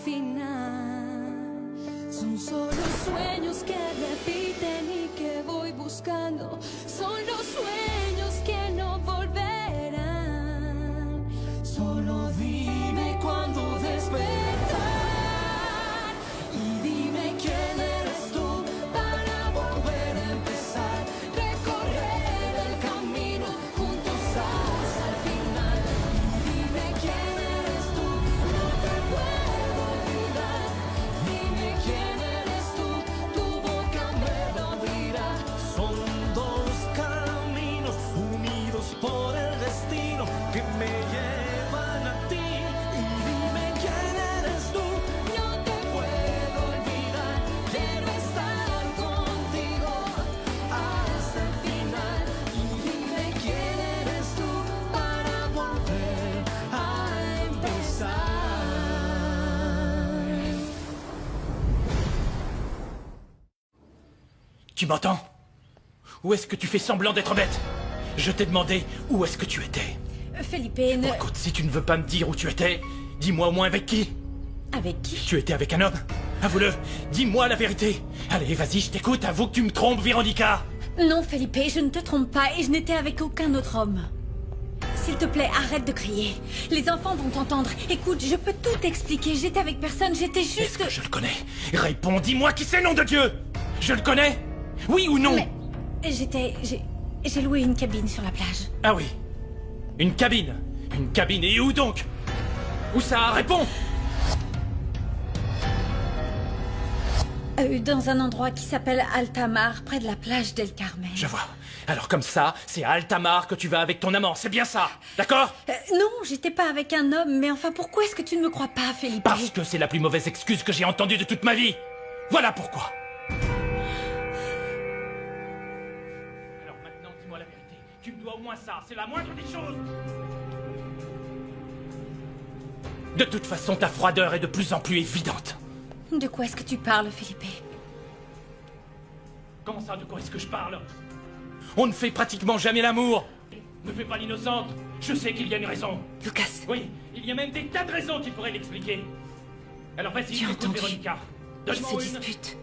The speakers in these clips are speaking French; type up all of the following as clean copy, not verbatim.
final. Son solo sueños que repiten y que voy buscando. Son los sueños que no volverán. Solo dime cuándo despertar. Y dime quién eres tú para volver a empezar. Recorrer el camino juntos hasta el final. Y dime quién eres tú, no te puedo olvidar. Dime quién eres tú, tu boca me lo dirá. Son dos caminos unidos por el destino que me llevan a ti. Y dime quién eres tú, No te puedo olvidar, quiero estar contigo hasta el final. Y dime quién eres tú para volver a empezar. Tu m'entends? Où est-ce que tu fais semblant d'être bête? Je t'ai demandé où est-ce que tu étais. Felipe, ne... Écoute, si tu ne veux pas me dire où tu étais, dis-moi au moins avec qui. Avec qui? Tu étais avec un homme? Avoue-le, dis-moi la vérité. Allez, vas-y, je t'écoute, avoue que tu me trompes, Véronica. Non, Felipe, je ne te trompe pas et je n'étais avec aucun autre homme. S'il te plaît, arrête de crier. Les enfants vont t'entendre. Écoute, je peux tout t'expliquer. J'étais avec personne, j'étais Est-ce juste... que je le connais? Réponds, dis-moi qui c'est, nom de Dieu. Je le connais? Oui ou non? Mais... J'ai loué une cabine sur la plage. Ah oui. Une cabine. Une cabine, et où donc? Où ça? Réponds. Dans un endroit qui s'appelle Altamar, près de la plage d'El Carmen. Je vois. Alors comme ça, c'est à Altamar que tu vas avec ton amant, c'est bien ça? D'accord? Non, j'étais pas avec un homme, mais enfin, pourquoi est-ce que tu ne me crois pas, Felipe? Parce que c'est la plus mauvaise excuse que j'ai entendue de toute ma vie. Voilà pourquoi. Alors maintenant, dis-moi la vérité. Tu me dois au moins ça, c'est la moindre des choses. De toute façon, ta froideur est de plus en plus évidente. De quoi est-ce que tu parles, Felipe? Comment ça, de quoi est-ce que je parle? On ne fait pratiquement jamais l'amour. Ne fais pas l'innocente. Je sais qu'il y a une raison. Lucas, Oui, il y a même des tas de raisons qui pourraient l'expliquer. Alors vas-y, Tu as écoute, entendu? Véronica. ils Donne-moi se une. disputent.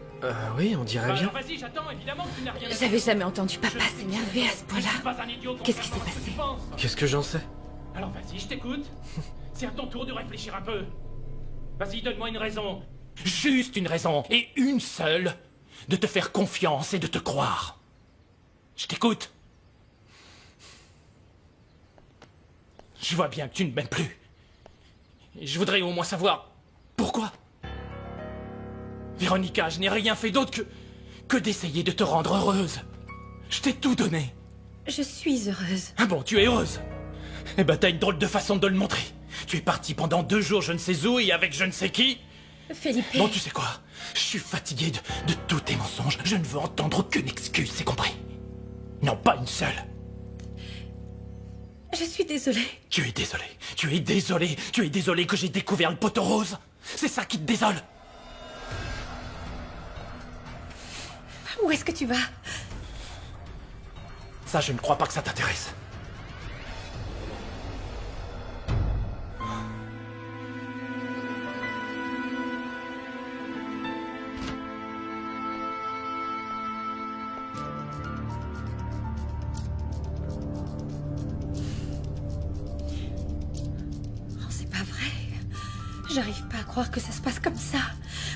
Oui, on dirait bien. Alors vas-y, j'attends, évidemment que tu n'as rien à J'avais dire. jamais entendu papa Je sais s'énerver à ce Je suis point-là. pas un idiot, Qu'est-ce qui s'est contrairement à ce que passé? tu penses. Qu'est-ce que j'en sais? Alors vas-y, je t'écoute. C'est à ton tour de réfléchir un peu. Vas-y, donne-moi une raison. Juste une raison, et une seule, de te faire confiance et de te croire. Je t'écoute. Je vois bien que tu ne m'aimes plus. Et je voudrais au moins savoir pourquoi. Véronica, je n'ai rien fait d'autre que d'essayer de te rendre heureuse. Je t'ai tout donné. Je suis heureuse. Ah bon, tu es heureuse? Eh ben, t'as une drôle de façon de le montrer. Tu es parti pendant 2 jours je ne sais où et avec je ne sais qui. Felipe... Bon, tu sais quoi? Je suis fatigué de tous tes mensonges. Je ne veux entendre aucune excuse, c'est compris? Non, pas une seule. Je suis désolée. Tu es désolé. Tu es désolé. Tu es désolé que j'ai découvert le poteau rose. C'est ça qui te désole. Où est-ce que tu vas? Ça, je ne crois pas que ça t'intéresse. Oh, c'est pas vrai. J'arrive pas à croire que ça se passe comme ça.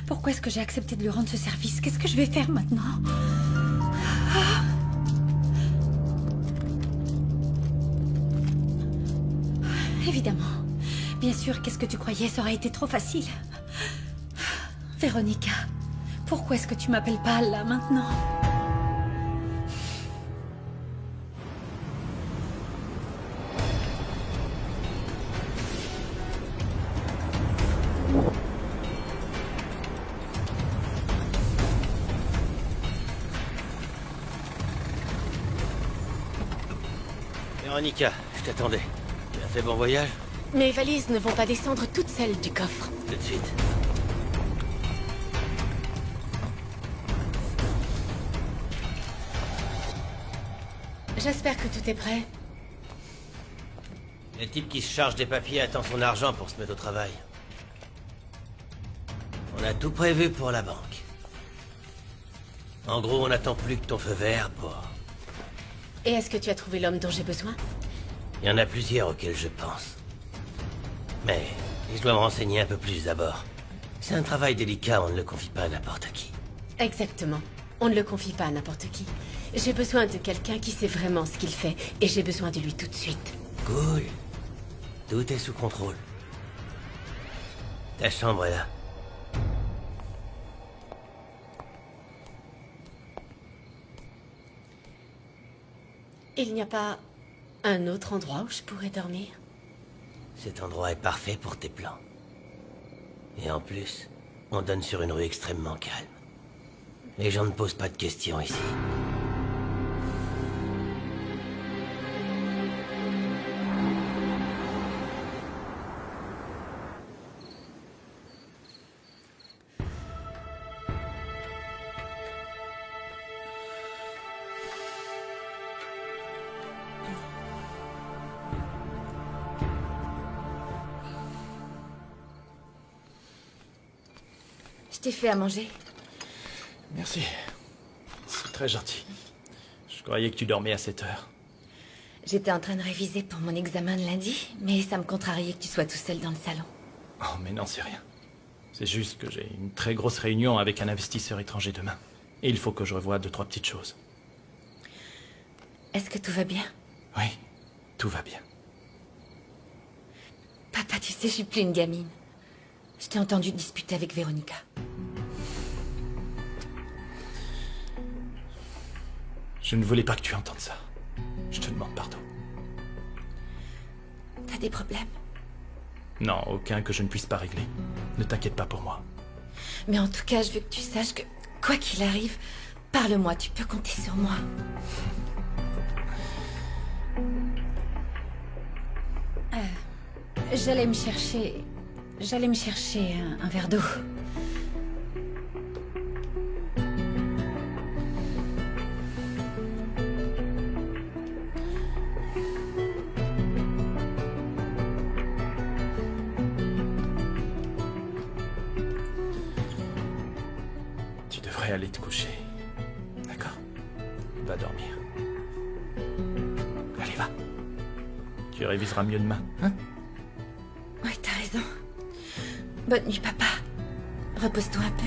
Pourquoi est-ce que j'ai accepté de lui rendre ce service? Qu'est-ce que je vais faire maintenant? Ah. Évidemment. Bien sûr, qu'est-ce que tu croyais? Ça aurait été trop facile. Véronica, pourquoi est-ce que tu m'appelles pas là maintenant? Véronica, je t'attendais. Tu as fait bon voyage? Mes valises ne vont pas descendre toutes seules du coffre. Tout de suite. J'espère que tout est prêt. Le type qui se charge des papiers attend son argent pour se mettre au travail. On a tout prévu pour la banque. En gros, on n'attend plus que ton feu vert pour... Et est-ce que tu as trouvé l'homme dont j'ai besoin? Il y en a plusieurs auxquels je pense. Mais je dois me renseigner un peu plus d'abord. C'est un travail délicat, on ne le confie pas à n'importe qui. Exactement. On ne le confie pas à n'importe qui. J'ai besoin de quelqu'un qui sait vraiment ce qu'il fait, et j'ai besoin de lui tout de suite. Cool. Tout est sous contrôle. Ta chambre est là. Il n'y a pas un autre endroit où je pourrais dormir? Cet endroit est parfait pour tes plans. Et en plus, on donne sur une rue extrêmement calme. Les gens ne posent pas de questions ici. Je t'ai fait à manger. Merci. C'est très gentil. Je croyais que tu dormais à cette heure. J'étais en train de réviser pour mon examen de lundi, mais ça me contrariait que tu sois tout seul dans le salon. Oh, mais non, c'est rien. C'est juste que j'ai une très grosse réunion avec un investisseur étranger demain. Et il faut que je revoie 2-3 petites choses. Est-ce que tout va bien? Oui, tout va bien. Papa, tu sais, je suis plus une gamine. Je t'ai entendu disputer avec Véronica. Je ne voulais pas que tu entendes ça. Je te demande pardon. T'as des problèmes? Non, aucun que je ne puisse pas régler. Ne t'inquiète pas pour moi. Mais en tout cas, je veux que tu saches que, quoi qu'il arrive, parle-moi, tu peux compter sur moi. J'allais me chercher un verre d'eau. Tu devrais aller te coucher. D'accord? Va dormir. Allez, va. Tu réviseras mieux demain, hein? Oui, t'as raison. Bonne nuit, papa. Repose-toi un peu.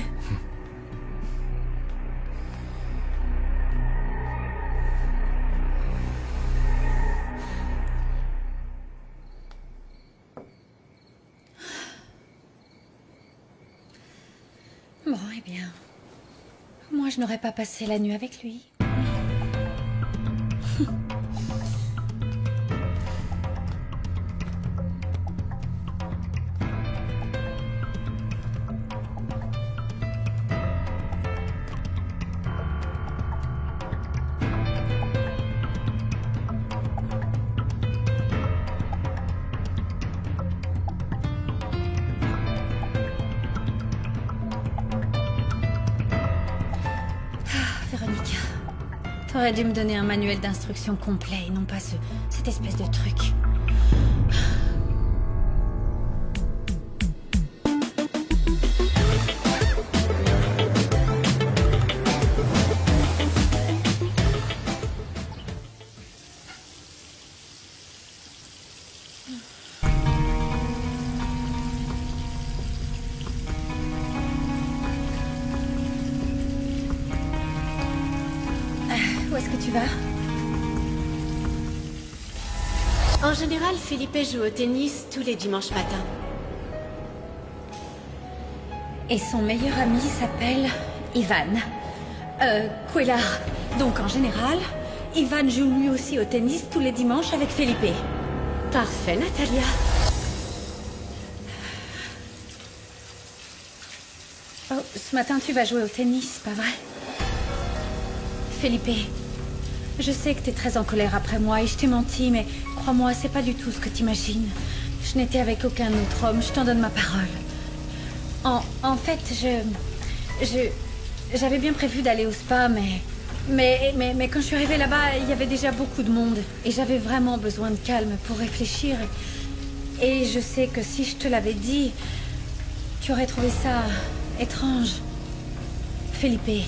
Bon, eh bien... Moi, je n'aurais pas passé la nuit avec lui. Véronica, t'aurais dû me donner un manuel d'instruction complet et non pas cette espèce de truc. Où est-ce que tu vas? En général, Felipe joue au tennis tous les dimanches matins. Et son meilleur ami s'appelle Ivan. Cuellar. Donc en général, Ivan joue lui aussi au tennis tous les dimanches avec Felipe. Parfait, Natalia. Oh, ce matin tu vas jouer au tennis, pas vrai? Felipe, je sais que t'es très en colère après moi et je t'ai menti, mais crois-moi, c'est pas du tout ce que t'imagines. Je n'étais avec aucun autre homme, je t'en donne ma parole. En fait, j'avais bien prévu d'aller au spa, mais quand je suis arrivée là-bas, il y avait déjà beaucoup de monde. Et j'avais vraiment besoin de calme pour réfléchir. Et je sais que si je te l'avais dit, tu aurais trouvé ça Étrange. Felipe,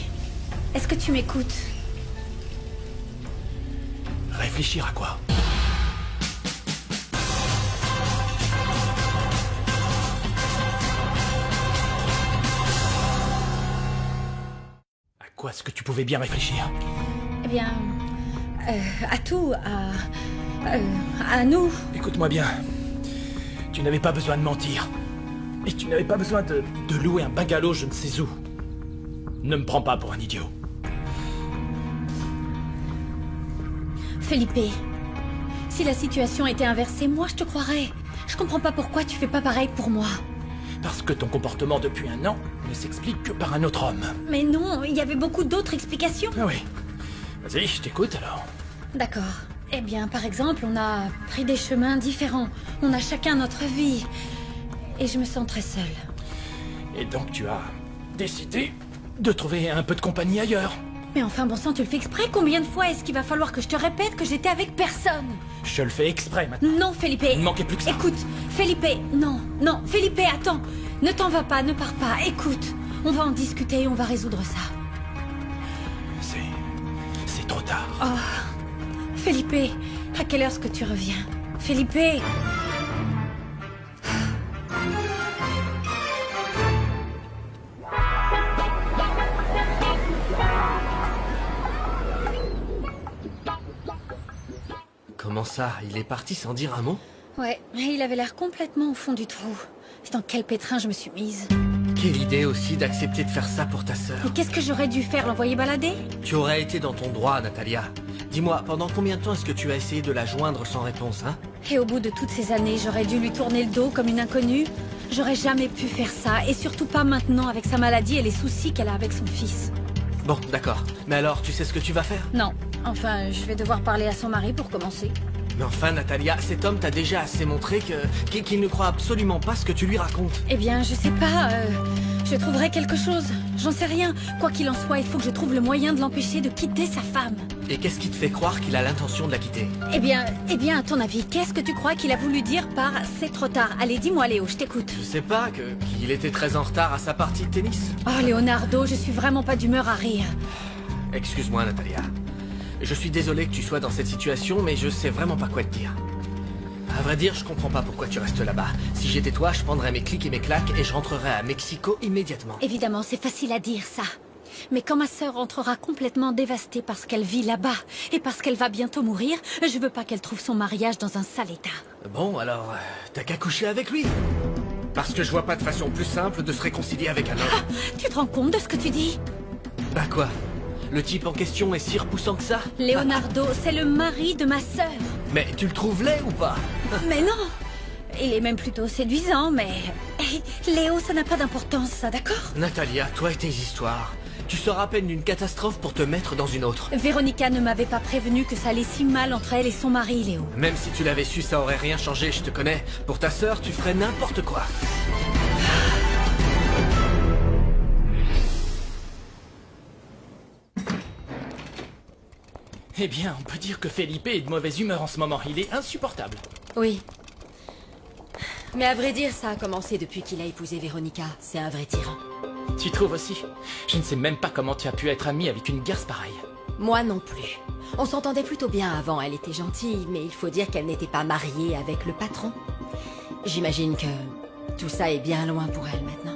est-ce que tu m'écoutes? Réfléchir à quoi? À quoi est-ce que tu pouvais bien réfléchir? Eh bien... à tout, à nous. Écoute-moi bien. Tu n'avais pas besoin de mentir. Et tu n'avais pas besoin de louer un bungalow je ne sais où. Ne me prends pas pour un idiot. Felipe, si la situation était inversée, moi je te croirais. Je comprends pas pourquoi tu fais pas pareil pour moi. Parce que ton comportement depuis un an ne s'explique que par un autre homme. Mais non, il y avait beaucoup d'autres explications. Ah oui. Vas-y, je t'écoute alors. D'accord. Eh bien, par exemple, on a pris des chemins différents. On a chacun notre vie. Et je me sens très seule. Et donc tu as décidé de trouver un peu de compagnie ailleurs. Mais enfin, bon sang, tu le fais exprès? Combien de fois est-ce qu'il va falloir que je te répète que j'étais avec personne? Je le fais exprès maintenant. Non, Felipe. Il ne manquait plus que ça. Écoute, Felipe, non, non, Felipe, attends. Ne t'en va pas, ne pars pas. Écoute, on va en discuter et on va résoudre ça. C'est trop tard. Oh, Felipe, à quelle heure est-ce que tu reviens? Felipe! Comment ça? Il est parti sans dire un mot? Ouais, mais il avait l'air complètement au fond du trou. Et dans quel pétrin je me suis mise? Quelle idée aussi d'accepter de faire ça pour ta sœur. Mais qu'est-ce que j'aurais dû faire? L'envoyer balader? Tu aurais été dans ton droit, Natalia. Dis-moi, pendant combien de temps est-ce que tu as essayé de la joindre sans réponse, hein? Et au bout de toutes ces années, j'aurais dû lui tourner le dos comme une inconnue? J'aurais jamais pu faire ça, et surtout pas maintenant avec sa maladie et les soucis qu'elle a avec son fils. Bon, d'accord. Mais alors, tu sais ce que tu vas faire? Non. Enfin, je vais devoir parler à son mari pour commencer. Mais enfin, Natalia, cet homme t'a déjà assez montré qu'il ne croit absolument pas ce que tu lui racontes. Eh bien, je sais pas, je trouverai quelque chose. J'en sais rien. Quoi qu'il en soit, il faut que je trouve le moyen de l'empêcher de quitter sa femme. Et qu'est-ce qui te fait croire qu'il a l'intention de la quitter? Eh bien, à ton avis, qu'est-ce que tu crois qu'il a voulu dire par « c'est trop tard » Allez, dis-moi, Léo, je t'écoute. Je sais pas, qu'il était très en retard à sa partie de tennis. Oh, Leonardo, je suis vraiment pas d'humeur à rire. Excuse-moi, Natalia. Je suis désolé que tu sois dans cette situation, mais je sais vraiment pas quoi te dire. À vrai dire, je comprends pas pourquoi tu restes là-bas. Si j'étais toi, je prendrais mes clics et mes claques et je rentrerais à Mexico immédiatement. Évidemment, c'est facile à dire, ça. Mais quand ma sœur rentrera complètement dévastée parce qu'elle vit là-bas et parce qu'elle va bientôt mourir, je veux pas qu'elle trouve son mariage dans un sale état. Bon, alors, t'as qu'à coucher avec lui. Parce que je vois pas de façon plus simple de se réconcilier avec un homme. Ah, tu te rends compte de ce que tu dis? Bah quoi? Le type en question est si repoussant que ça? Leonardo, c'est le mari de ma sœur. Mais tu le trouves laid ou pas? Mais non! Il est même plutôt séduisant, mais... Léo, ça n'a pas d'importance, ça, d'accord? Natalia, toi et tes histoires. Tu sors à peine d'une catastrophe pour te mettre dans une autre. Véronica ne m'avait pas prévenu que ça allait si mal entre elle et son mari, Léo. Même si tu l'avais su, ça aurait rien changé, je te connais. Pour ta sœur, tu ferais n'importe quoi. Eh bien, on peut dire que Felipe est de mauvaise humeur en ce moment. Il est insupportable. Oui. Mais à vrai dire, ça a commencé depuis qu'il a épousé Véronica. C'est un vrai tyran. Tu trouves aussi? Je ne sais même pas comment tu as pu être amie avec une garce pareille. Moi non plus. On s'entendait plutôt bien avant, elle était gentille, mais il faut dire qu'elle n'était pas mariée avec le patron. J'imagine que tout ça est bien loin pour elle maintenant.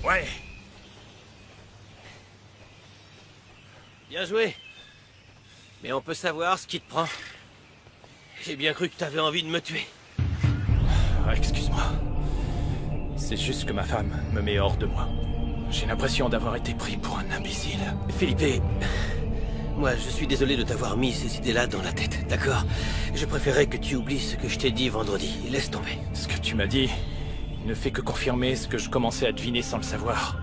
Ouais. Bien joué. Mais on peut savoir ce qui te prend. J'ai bien cru que t'avais envie de me tuer. Ah, excuse-moi. C'est juste que ma femme me met hors de moi. J'ai l'impression d'avoir été pris pour un imbécile. Felipe, moi je suis désolé de t'avoir mis ces idées-là dans la tête, d'accord? Je préférais que tu oublies ce que je t'ai dit vendredi. Laisse tomber. Ce que tu m'as dit ne fait que confirmer ce que je commençais à deviner sans le savoir.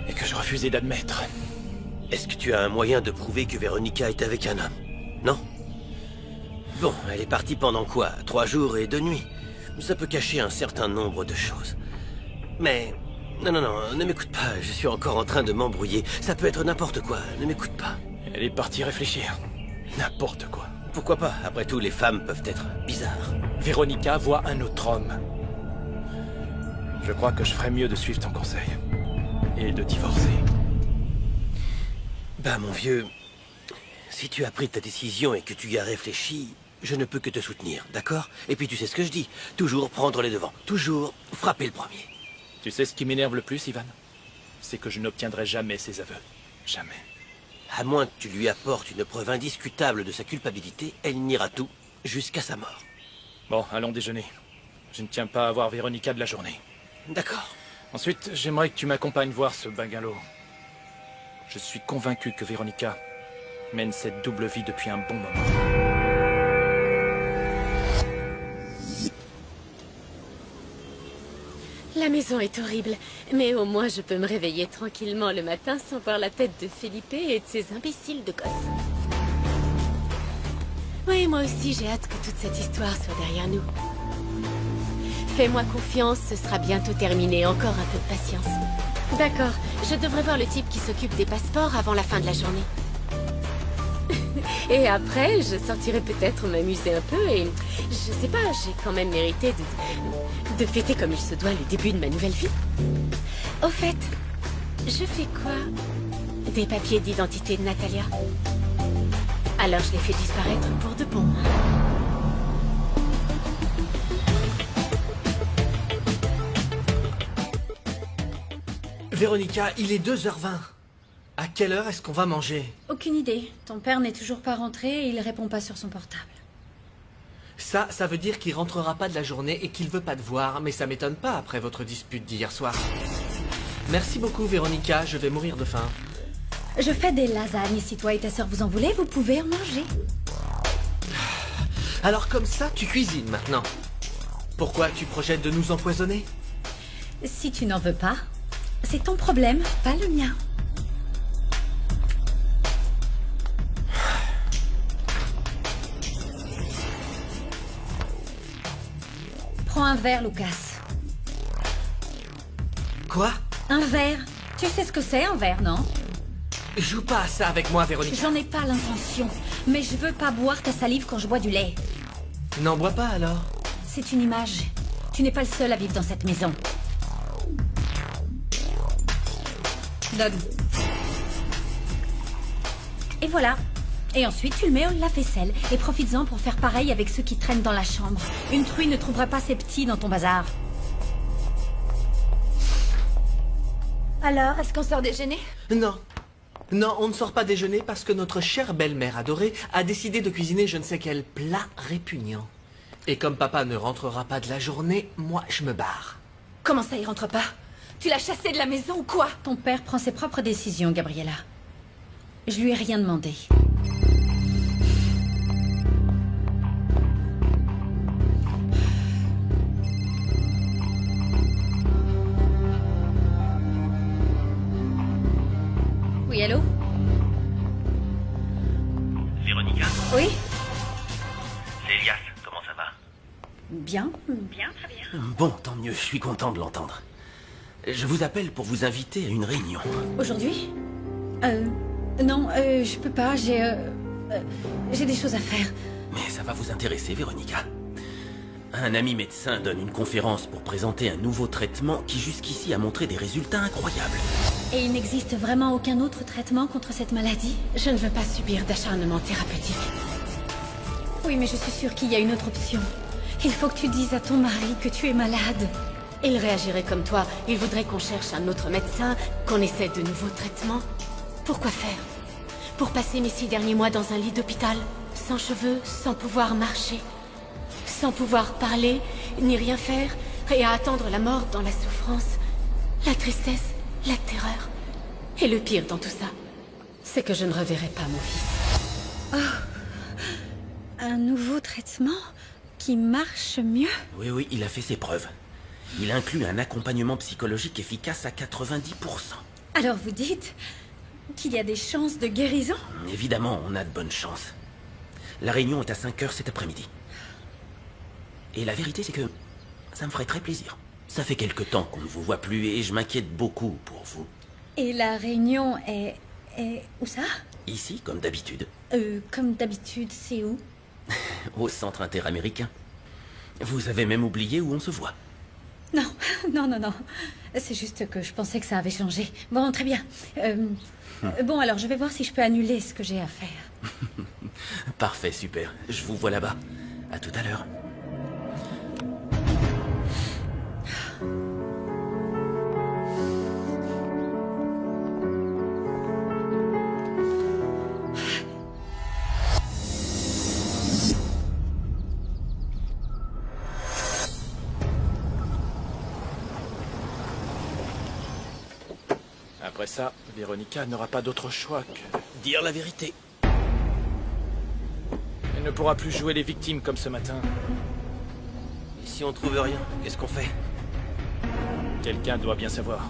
Et que je refusais d'admettre. Est-ce que tu as un moyen de prouver que Véronica est avec un homme? Non? Bon, elle est partie pendant quoi? 3 jours et 2 nuits. Ça peut cacher un certain nombre de choses. Mais... Non, ne m'écoute pas, je suis encore en train de m'embrouiller. Ça peut être n'importe quoi, ne m'écoute pas. Elle est partie réfléchir. N'importe quoi. Pourquoi pas? Après tout, les femmes peuvent être bizarres. Véronica voit un autre homme. Je crois que je ferais mieux de suivre ton conseil. Et de divorcer. Bah, mon vieux, si tu as pris ta décision et que tu y as réfléchi, je ne peux que te soutenir, d'accord? Et puis tu sais ce que je dis, toujours prendre les devants, toujours frapper le premier. Tu sais ce qui m'énerve le plus, Ivan? C'est que je n'obtiendrai jamais ses aveux. Jamais. À moins que tu lui apportes une preuve indiscutable de sa culpabilité, elle niera tout jusqu'à sa mort. Bon, allons déjeuner. Je ne tiens pas à voir Véronica de la journée. D'accord. Ensuite, j'aimerais que tu m'accompagnes voir ce bungalow. Je suis convaincu que Véronica mène cette double vie depuis un bon moment. La maison est horrible, mais au moins je peux me réveiller tranquillement le matin sans voir la tête de Felipe et de ses imbéciles de gosses. Oui, moi aussi j'ai hâte que toute cette histoire soit derrière nous. Fais-moi confiance, ce sera bientôt terminé, encore un peu de patience. D'accord, je devrais voir le type qui s'occupe des passeports avant la fin de la journée. Et après, je sortirai peut-être m'amuser un peu et... Je sais pas, j'ai quand même mérité de fêter comme il se doit le début de ma nouvelle vie. Au fait, je fais quoi? Des papiers d'identité de Natalia. Alors je les fais disparaître pour de bon. Véronica, il est 2h20. À quelle heure est-ce qu'on va manger? Aucune idée. Ton père n'est toujours pas rentré et il répond pas sur son portable. Ça veut dire qu'il rentrera pas de la journée et qu'il veut pas te voir, mais ça m'étonne pas après votre dispute d'hier soir. Merci beaucoup, Véronica, je vais mourir de faim. Je fais des lasagnes. Si toi et ta sœur vous en voulez, vous pouvez en manger. Alors comme ça, tu cuisines maintenant. Pourquoi tu projettes de nous empoisonner? Si tu n'en veux pas, c'est ton problème, pas le mien. Prends un verre, Lucas. Quoi? Un verre. Tu sais ce que c'est, un verre, non? Joue pas à ça avec moi, Véronica. J'en ai pas l'intention. Mais je veux pas boire ta salive quand je bois du lait. N'en bois pas alors. C'est une image. Tu n'es pas le seul à vivre dans cette maison. Donne. Et voilà. Et ensuite, tu le mets au lave-vaisselle. Et profites-en pour faire pareil avec ceux qui traînent dans la chambre. Une truie ne trouvera pas ses petits dans ton bazar. Alors, est-ce qu'on sort déjeuner? Non. Non, on ne sort pas déjeuner parce que notre chère belle-mère adorée a décidé de cuisiner je ne sais quel plat répugnant. Et comme papa ne rentrera pas de la journée, moi je me barre. Comment ça, il rentre pas? Tu l'as chassé de la maison ou quoi? Ton père prend ses propres décisions, Gabriella. Je lui ai rien demandé. Oui, allô? Véronica, Oui? c'est Elias, comment ça va? Bien. Bon, tant mieux, je suis content de l'entendre. Je vous appelle pour vous inviter à une réunion. Aujourd'hui? Non, je peux pas, j'ai des choses à faire. Mais ça va vous intéresser, Véronica. Un ami médecin donne une conférence pour présenter un nouveau traitement qui jusqu'ici a montré des résultats incroyables. Et il n'existe vraiment aucun autre traitement contre cette maladie? Je ne veux pas subir d'acharnement thérapeutique. Oui, mais je suis sûre qu'il y a une autre option. Il faut que tu dises à ton mari que tu es malade. Il réagirait comme toi. Il voudrait qu'on cherche un autre médecin, qu'on essaie de nouveaux traitements. Pourquoi faire? Pour passer mes 6 derniers mois dans un lit d'hôpital, sans cheveux, sans pouvoir marcher, sans pouvoir parler, ni rien faire, et à attendre la mort dans la souffrance, la tristesse, la terreur. Et le pire dans tout ça, c'est que je ne reverrai pas mon fils. Un nouveau traitement qui marche mieux? Oui, il a fait ses preuves. Il inclut un accompagnement psychologique efficace à 90%. Alors vous dites qu'il y a des chances de guérison? Évidemment, on a de bonnes chances. La réunion est à 5 heures cet après-midi. Et la vérité, c'est que ça me ferait très plaisir. Ça fait quelque temps qu'on ne vous voit plus et je m'inquiète beaucoup pour vous. Et la réunion est où ça? Ici, comme d'habitude, Comme d'habitude, c'est où? au centre interaméricain. Vous avez même oublié où on se voit. Non, non. C'est juste que je pensais que ça avait changé. Bon, très bien. Bon, alors je vais voir si je peux annuler ce que j'ai à faire. Parfait, super. Je vous vois là-bas. À tout à l'heure. Après ça, Véronica n'aura pas d'autre choix que... Dire la vérité. Elle ne pourra plus jouer les victimes comme ce matin. Et si on trouve rien, qu'est-ce qu'on fait? Quelqu'un doit bien savoir.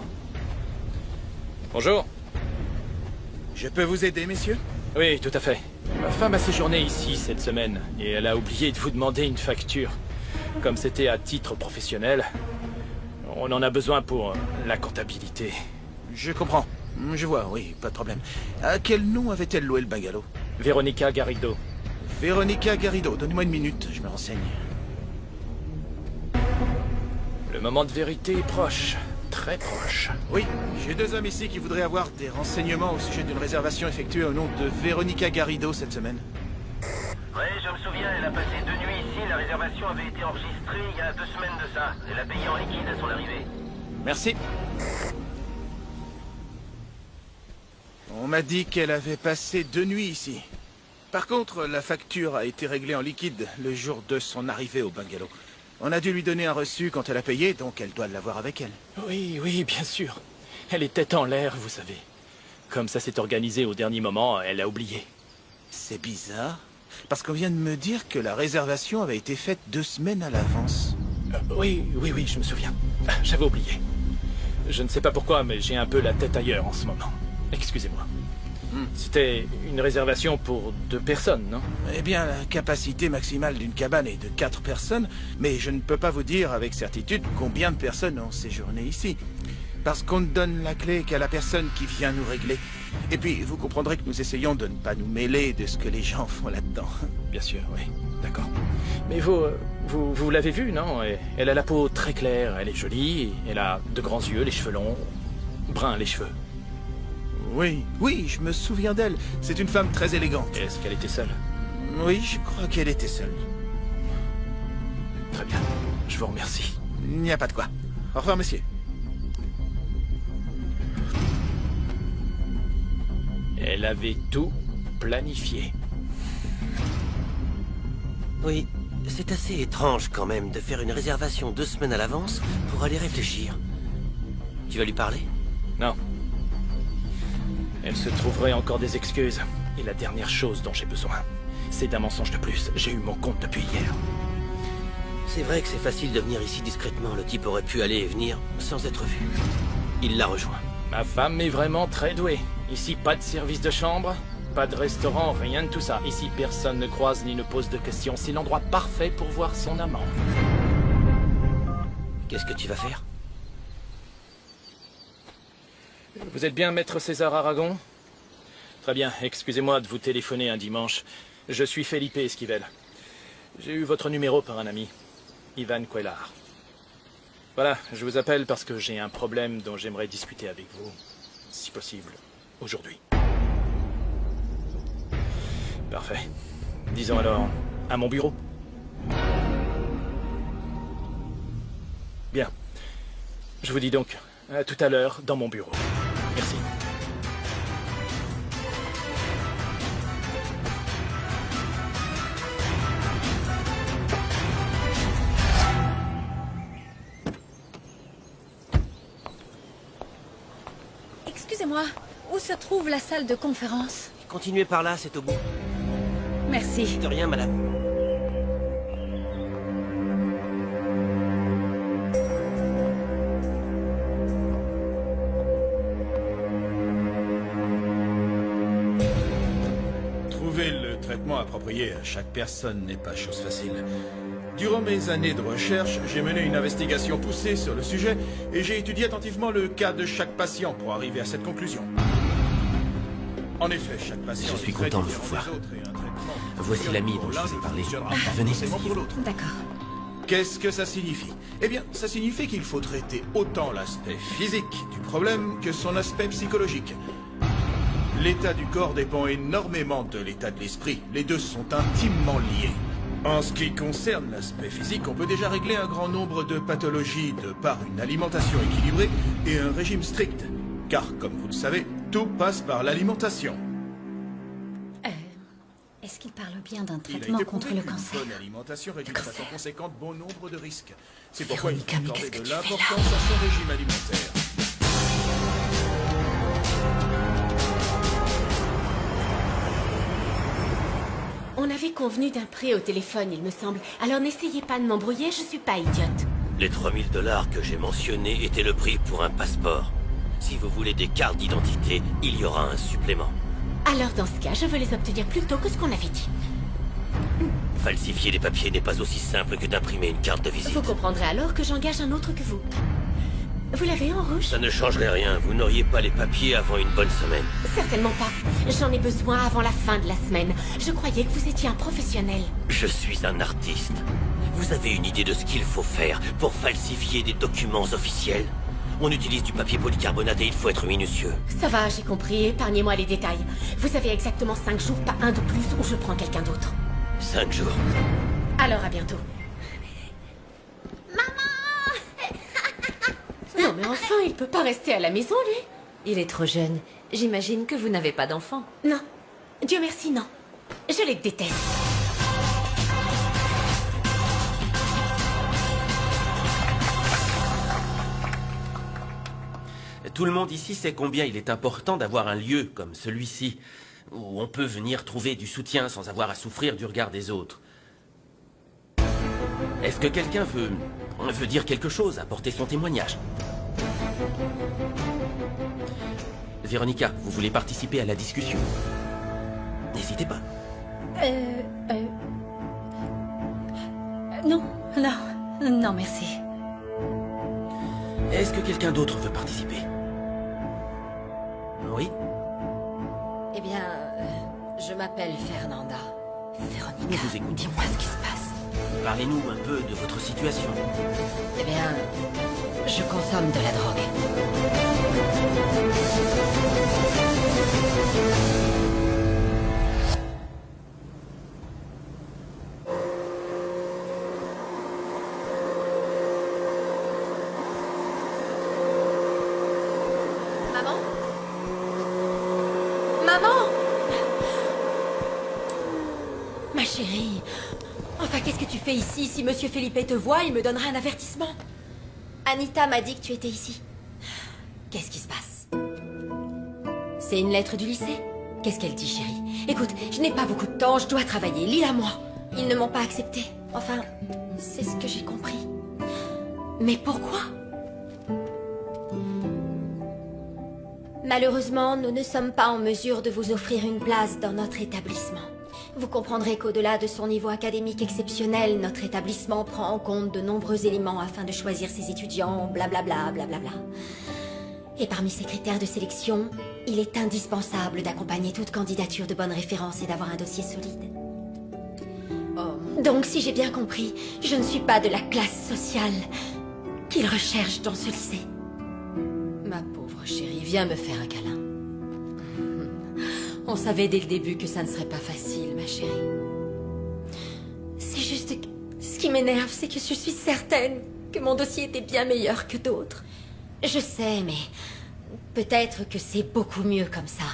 Bonjour. Je peux vous aider, messieurs? Oui, tout à fait. Ma femme a séjourné ici cette semaine et elle a oublié de vous demander une facture. Comme c'était à titre professionnel, on en a besoin pour la comptabilité. Je comprends. Je vois, oui, pas de problème. À quel nom avait-elle loué le bungalow? Véronica Garrido. Véronica Garrido. Donnez-moi une minute, je me renseigne. Le moment de vérité est proche. Très proche. Oui, j'ai 2 hommes ici qui voudraient avoir des renseignements au sujet d'une réservation effectuée au nom de Véronica Garrido cette semaine. Oui, je me souviens, elle a passé 2 nuits ici. La réservation avait été enregistrée il y a 2 semaines de ça. Elle a payé en liquide à son arrivée. Merci. On m'a dit qu'elle avait passé 2 nuits ici. Par contre, la facture a été réglée en liquide le jour de son arrivée au bungalow. On a dû lui donner un reçu quand elle a payé, donc elle doit l'avoir avec elle. Oui, bien sûr. Elle est tête en l'air, vous savez. Comme ça s'est organisé au dernier moment, elle a oublié. C'est bizarre, parce qu'on vient de me dire que la réservation avait été faite 2 semaines à l'avance. Oui, je me souviens. J'avais oublié. Je ne sais pas pourquoi, mais j'ai un peu la tête ailleurs en ce moment. Excusez-moi. C'était une réservation pour 2 personnes, non? Eh bien, la capacité maximale d'une cabane est de 4 personnes, mais je ne peux pas vous dire avec certitude combien de personnes ont séjourné ici. Parce qu'on ne donne la clé qu'à la personne qui vient nous régler. Et puis, vous comprendrez que nous essayons de ne pas nous mêler de ce que les gens font là-dedans. Bien sûr, oui. D'accord. Mais vous l'avez vue, non? Elle a la peau très claire, elle est jolie, elle a de grands yeux, les cheveux longs, bruns les cheveux. Oui, je me souviens d'elle. C'est une femme très élégante. Est-ce qu'elle était seule? Oui, je crois qu'elle était seule. Très bien. Je vous remercie. Il n'y a pas de quoi. Au revoir, monsieur. Elle avait tout planifié. Oui, c'est assez étrange quand même de faire une réservation 2 semaines à l'avance pour aller réfléchir. Tu vas lui parler? Non. Elle se trouverait encore des excuses. Et la dernière chose dont j'ai besoin, c'est d'un mensonge de plus. J'ai eu mon compte depuis hier. C'est vrai que c'est facile de venir ici discrètement. Le type aurait pu aller et venir sans être vu. Il l'a rejoint. Ma femme est vraiment très douée. Ici, pas de service de chambre, pas de restaurant, rien de tout ça. Ici, personne ne croise ni ne pose de questions. C'est l'endroit parfait pour voir son amant. Qu'est-ce que tu vas faire? Vous êtes bien maître César Aragon? Très bien, excusez-moi de vous téléphoner un dimanche. Je suis Felipe Esquivel. J'ai eu votre numéro par un ami, Ivan Cuellar. Voilà, je vous appelle parce que j'ai un problème dont j'aimerais discuter avec vous, si possible, aujourd'hui. Parfait. Disons alors, à mon bureau. Bien. Je vous dis donc, à tout à l'heure, dans mon bureau. Merci. Excusez-moi, où se trouve la salle de conférence? Continuez par là, c'est au bout. Merci. De rien, madame. traitement approprié à chaque personne n'est pas chose facile. Durant mes années de recherche, j'ai mené une investigation poussée sur le sujet et j'ai étudié attentivement le cas de chaque patient pour arriver à cette conclusion. En effet, chaque patient Je suis est très content de différent vous voir. des autres et un traitement Voici l'ami dont je l'un vous ai ne parlé. fonctionnera pas Venez. forcément pour l'autre. D'accord. Qu'est-ce que ça signifie? Eh bien, ça signifie qu'il faut traiter autant l'aspect physique du problème que son aspect psychologique. L'état du corps dépend énormément de l'état de l'esprit. Les deux sont intimement liés. En ce qui concerne l'aspect physique, on peut déjà régler un grand nombre de pathologies de par une alimentation équilibrée et un régime strict. Car, comme vous le savez, tout passe par l'alimentation. Est-ce qu'il parle bien d'un Il a traitement été contre prouvé le qu'une cancer? bonne alimentation réduit de Le façon cancer. conséquente bon nombre de risques. C'est pourquoi il faut Véronica, mais accorder qu'est-ce que de tu fais là? l'importance à son régime alimentaire. On avait convenu d'un prix au téléphone, il me semble. Alors n'essayez pas de m'embrouiller, je suis pas idiote. Les 3 000 $ que j'ai mentionnés étaient le prix pour un passeport. Si vous voulez des cartes d'identité, il y aura un supplément. Alors dans ce cas, je veux les obtenir plus tôt que ce qu'on avait dit. Falsifier les papiers n'est pas aussi simple que d'imprimer une carte de visite. Vous comprendrez alors que j'engage un autre que vous. Vous l'avez en rouge? Ça ne changerait rien, vous n'auriez pas les papiers avant une bonne semaine. Certainement pas. J'en ai besoin avant la fin de la semaine. Je croyais que vous étiez un professionnel. Je suis un artiste. Vous avez une idée de ce qu'il faut faire pour falsifier des documents officiels? On utilise du papier polycarbonate et il faut être minutieux. Ça va, j'ai compris. Épargnez-moi les détails. Vous avez exactement 5 jours, pas un de plus, ou je prends quelqu'un d'autre. 5 jours. Alors à bientôt. Non mais enfin, il peut pas rester à la maison, lui. Il est trop jeune. J'imagine que vous n'avez pas d'enfant. Non. Dieu merci, non. Je les déteste. Tout le monde ici sait combien il est important d'avoir un lieu comme celui-ci, où on peut venir trouver du soutien sans avoir à souffrir du regard des autres. Est-ce que quelqu'un veut dire quelque chose, apporter son témoignage? Véronica, vous voulez participer à la discussion? N'hésitez pas. Non, non, merci. Est-ce que quelqu'un d'autre veut participer? Oui? Eh bien, je m'appelle Fernanda. Nous vous écoutons. Dis-moi ce qui se passe. Parlez-nous un peu de votre situation. Eh bien, je consomme de la drogue. Maman? Maman? Ma chérie, enfin qu'est-ce que tu fais ici? Si Monsieur Felipe te voit, il me donnera un avertissement. Anita m'a dit que tu étais ici. Qu'est-ce qui se passe? C'est une lettre du lycée? Qu'est-ce qu'elle dit, chérie? Écoute, je n'ai pas beaucoup de temps, je dois travailler, lis-la moi. Ils ne m'ont pas accepté. Enfin, c'est ce que j'ai compris. Mais pourquoi? Malheureusement, nous ne sommes pas en mesure de vous offrir une place dans notre établissement. Vous comprendrez qu'au-delà de son niveau académique exceptionnel, notre établissement prend en compte de nombreux éléments afin de choisir ses étudiants, blablabla, blablabla. Et parmi ces critères de sélection, il est indispensable d'accompagner toute candidature de bonne référence et d'avoir un dossier solide. Donc, si j'ai bien compris, je ne suis pas de la classe sociale qu'il recherche dans ce lycée. Ma pauvre chérie, viens me faire un câlin. On savait dès le début que ça ne serait pas facile, ma chérie. C'est juste que ce qui m'énerve, c'est que je suis certaine que mon dossier était bien meilleur que d'autres. Je sais, mais peut-être que c'est beaucoup mieux comme ça.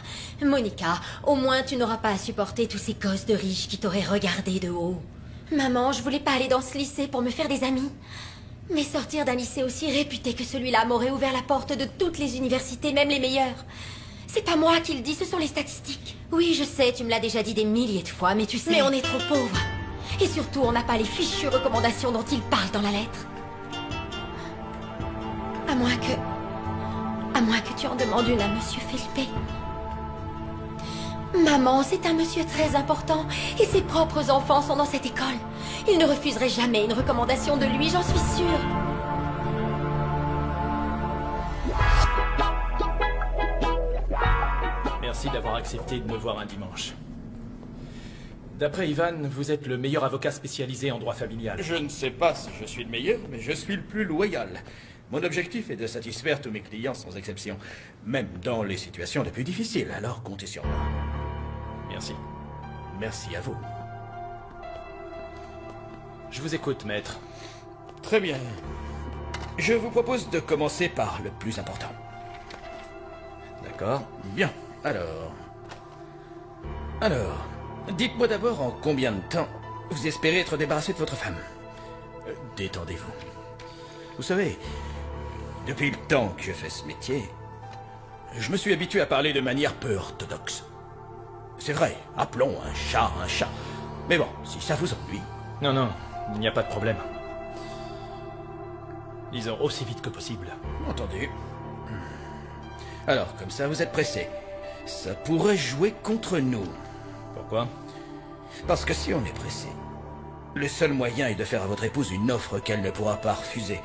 Monica, au moins tu n'auras pas à supporter tous ces gosses de riches qui t'auraient regardé de haut. Maman, je voulais pas aller dans ce lycée pour me faire des amis. Mais sortir d'un lycée aussi réputé que celui-là m'aurait ouvert la porte de toutes les universités, même les meilleures. C'est pas moi qui le dis, ce sont les statistiques. Oui, je sais, tu me l'as déjà dit des milliers de fois, mais tu sais... Mais on est trop pauvres. Et surtout, on n'a pas les fichues recommandations dont il parle dans la lettre. À moins que tu en demandes une à Monsieur Felipe. Maman, c'est un monsieur très important et ses propres enfants sont dans cette école. Il ne refuserait jamais une recommandation de lui, j'en suis sûre. Merci d'avoir accepté de me voir un dimanche. D'après Ivan, vous êtes le meilleur avocat spécialisé en droit familial. Je ne sais pas si je suis le meilleur, mais je suis le plus loyal. Mon objectif est de satisfaire tous mes clients sans exception, même dans les situations les plus difficiles, alors comptez sur moi. Merci. Merci à vous. Je vous écoute, maître. Très bien. Je vous propose de commencer par le plus important. D'accord? Bien. Alors, dites-moi d'abord en combien de temps vous espérez être débarrassé de votre femme. Détendez-vous. Vous savez, depuis le temps que je fais ce métier, je me suis habitué à parler de manière peu orthodoxe. C'est vrai, appelons un chat un chat. Mais bon, si ça vous ennuie... Non, non, il n'y a pas de problème. Disons aussi vite que possible. Entendu. Alors, comme ça, vous êtes pressé. Ça pourrait jouer contre nous. Pourquoi? Parce que si on est pressé, le seul moyen est de faire à votre épouse une offre qu'elle ne pourra pas refuser.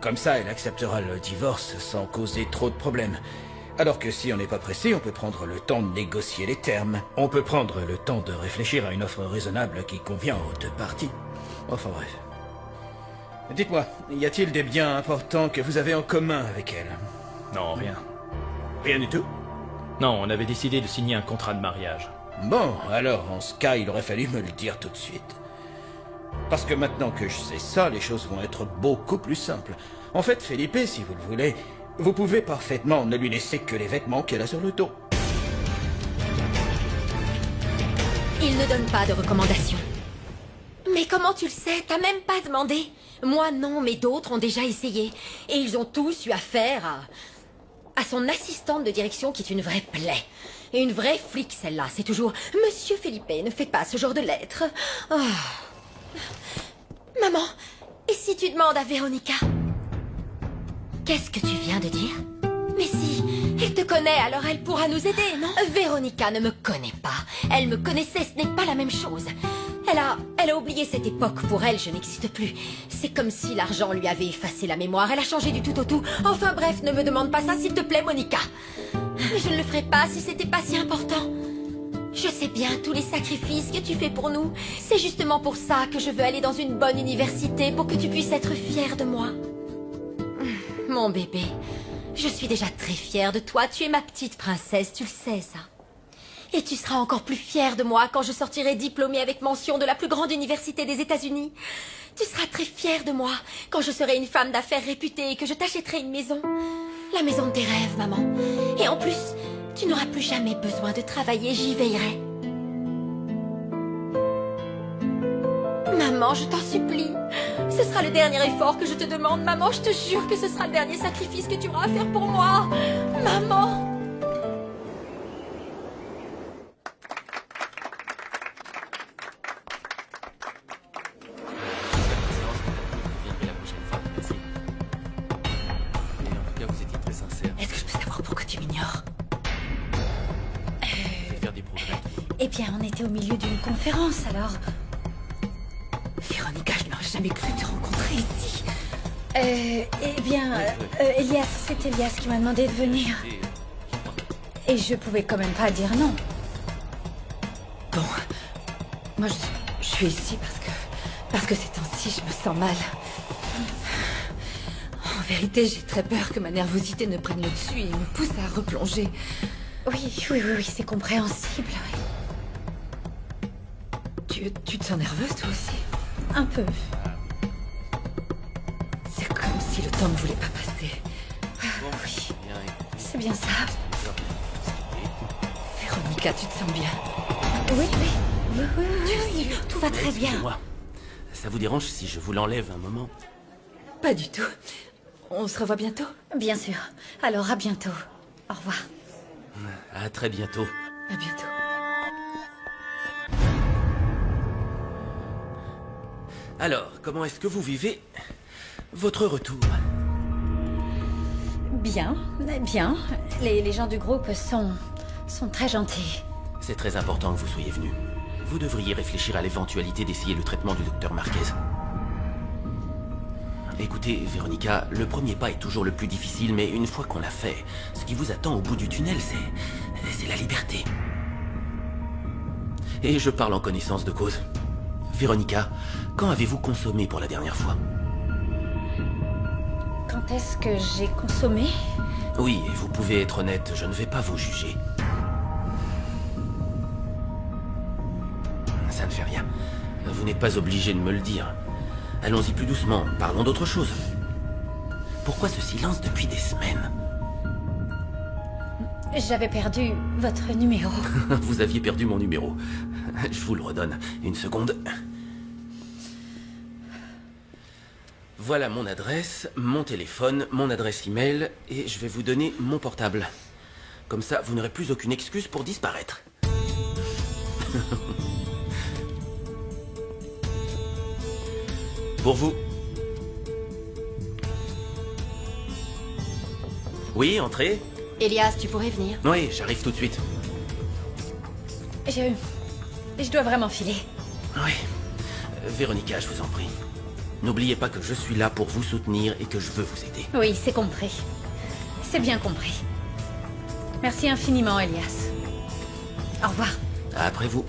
Comme ça, elle acceptera le divorce sans causer trop de problèmes. Alors que si on n'est pas pressé, on peut prendre le temps de négocier les termes. On peut prendre le temps de réfléchir à une offre raisonnable qui convient aux deux parties. Enfin bref. Dites-moi, y a-t-il des biens importants que vous avez en commun avec elle? Non, rien. Rien du tout? Non, on avait décidé de signer un contrat de mariage. Bon, alors, en ce cas, il aurait fallu me le dire tout de suite. Parce que maintenant que je sais ça, les choses vont être beaucoup plus simples. En fait, Felipe, si vous le voulez, vous pouvez parfaitement ne lui laisser que les vêtements qu'elle a sur le dos. Il ne donne pas de recommandations. Mais comment tu le sais? T'as même pas demandé. Moi non, mais d'autres ont déjà essayé. Et ils ont tous eu affaire à son assistante de direction qui est une vraie plaie. Et une vraie flic, celle-là. C'est toujours « Monsieur Felipe, ne faites pas ce genre de lettres. Oh. » Maman, et si tu demandes à Véronica? Qu'est-ce que tu viens de dire? Mais si, elle te connaît, alors elle pourra nous aider, non? Véronica ne me connaît pas. Elle me connaissait, ce n'est pas la même chose. Elle a oublié cette époque. Pour elle, je n'existe plus. C'est comme si l'argent lui avait effacé la mémoire. Elle a changé du tout au tout. Enfin bref, ne me demande pas ça, s'il te plaît, Monica. Mais je ne le ferais pas si c'était pas si important. Je sais bien tous les sacrifices que tu fais pour nous. C'est justement pour ça que je veux aller dans une bonne université, pour que tu puisses être fière de moi. Mon bébé, je suis déjà très fière de toi. Tu es ma petite princesse, tu le sais, ça. Et tu seras encore plus fière de moi quand je sortirai diplômée avec mention de la plus grande université des États-Unis. Tu seras très fière de moi quand je serai une femme d'affaires réputée et que je t'achèterai une maison. La maison de tes rêves, maman. Et en plus, tu n'auras plus jamais besoin de travailler, j'y veillerai. Maman, je t'en supplie. Ce sera le dernier effort que je te demande, maman. Je te jure que ce sera le dernier sacrifice que tu auras à faire pour moi. Maman. Viendrai la prochaine fois, merci. Et en tout cas, vous étiez très sincère. Est-ce que je peux savoir pourquoi tu m'ignores? Je vais faire des progrès. Eh bien, on était au milieu d'une conférence, alors... Véronica, je n'aurais jamais cru te rencontrer ici. Eh bien, Elias, c'est Elias qui m'a demandé de venir. Et je pouvais quand même pas dire non. Bon, moi je suis ici parce que ces temps-ci je me sens mal. En vérité, j'ai très peur que ma nervosité ne prenne le dessus et me pousse à replonger. Oui, c'est compréhensible, oui. Tu te sens nerveuse toi aussi? Un peu. C'est comme si le temps ne voulait pas passer. Oui, c'est bien ça. Véronica, tu te sens bien? Oui. Tout va très bien. Excusez-moi. Ça vous dérange si je vous l'enlève un moment? Pas du tout. On se revoit bientôt? Bien sûr. Alors, à bientôt. Au revoir. À très bientôt. À bientôt. Alors, comment est-ce que vous vivez votre retour? Bien. Les gens du groupe sont très gentils. C'est très important que vous soyez venu. Vous devriez réfléchir à l'éventualité d'essayer le traitement du docteur Marquez. Écoutez, Véronica, le premier pas est toujours le plus difficile, mais une fois qu'on l'a fait, ce qui vous attend au bout du tunnel, c'est la liberté. Et je parle en connaissance de cause. Véronica, quand avez-vous consommé pour la dernière fois? Quand est-ce que j'ai consommé? Oui, et vous pouvez être honnête, je ne vais pas vous juger. Ça ne fait rien. Vous n'êtes pas obligé de me le dire. Allons-y plus doucement, parlons d'autre chose. Pourquoi ce silence depuis des semaines? J'avais perdu votre numéro. Vous aviez perdu mon numéro. Je vous le redonne. Une seconde. Voilà mon adresse, mon téléphone, mon adresse email, et je vais vous donner mon portable. Comme ça, vous n'aurez plus aucune excuse pour disparaître. Pour vous. Oui, entrez. Elias, tu pourrais venir? Oui, j'arrive tout de suite. Je dois vraiment filer. Oui. Véronica, je vous en prie. N'oubliez pas que je suis là pour vous soutenir et que je veux vous aider. Oui, c'est compris. C'est bien compris. Merci infiniment, Elias. Au revoir. Après vous.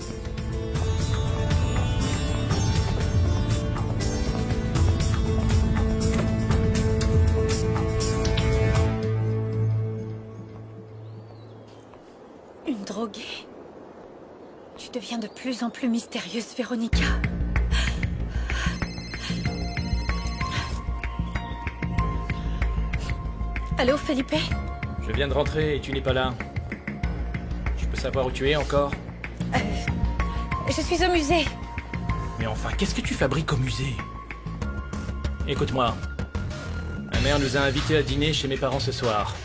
Une droguée. Tu deviens de plus en plus mystérieuse, Véronica. Allô, Felipe? Je viens de rentrer et tu n'es pas là. Je peux savoir où tu es encore? Je suis au musée. Mais enfin, qu'est-ce que tu fabriques au musée? Écoute-moi. Ma mère nous a invités à dîner chez mes parents ce soir.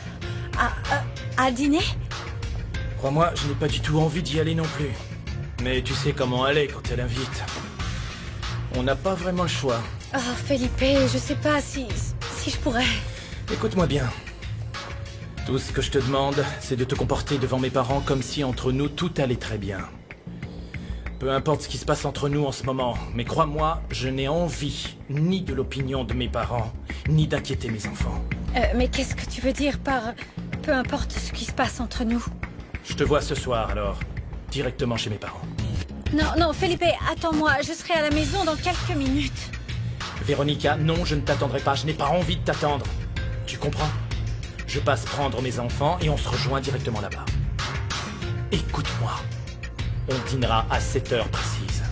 À dîner? Crois-moi, je n'ai pas du tout envie d'y aller non plus. Mais tu sais comment elle est quand elle invite. On n'a pas vraiment le choix. Oh, Felipe, je sais pas si je pourrais. Écoute-moi bien. Tout ce que je te demande, c'est de te comporter devant mes parents comme si entre nous tout allait très bien. Peu importe ce qui se passe entre nous en ce moment, mais crois-moi, je n'ai envie ni de l'opinion de mes parents, ni d'inquiéter mes enfants. Mais qu'est-ce que tu veux dire par peu importe ce qui se passe entre nous? Je te vois ce soir alors, directement chez mes parents. Non, Felipe, attends-moi, je serai à la maison dans quelques minutes. Véronica, non, je ne t'attendrai pas, je n'ai pas envie de t'attendre. Tu comprends? Je passe prendre mes enfants et on se rejoint directement là-bas. Écoute-moi. On dînera à 7 heures précises.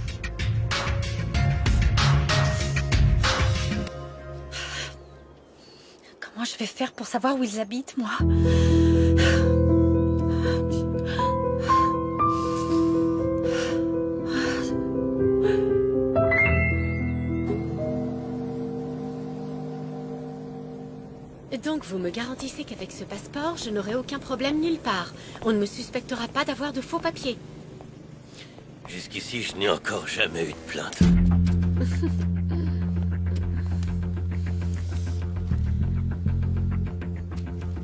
Comment je vais faire pour savoir où ils habitent, moi? Donc vous me garantissez qu'avec ce passeport, je n'aurai aucun problème nulle part. On ne me suspectera pas d'avoir de faux papiers. Jusqu'ici, je n'ai encore jamais eu de plainte.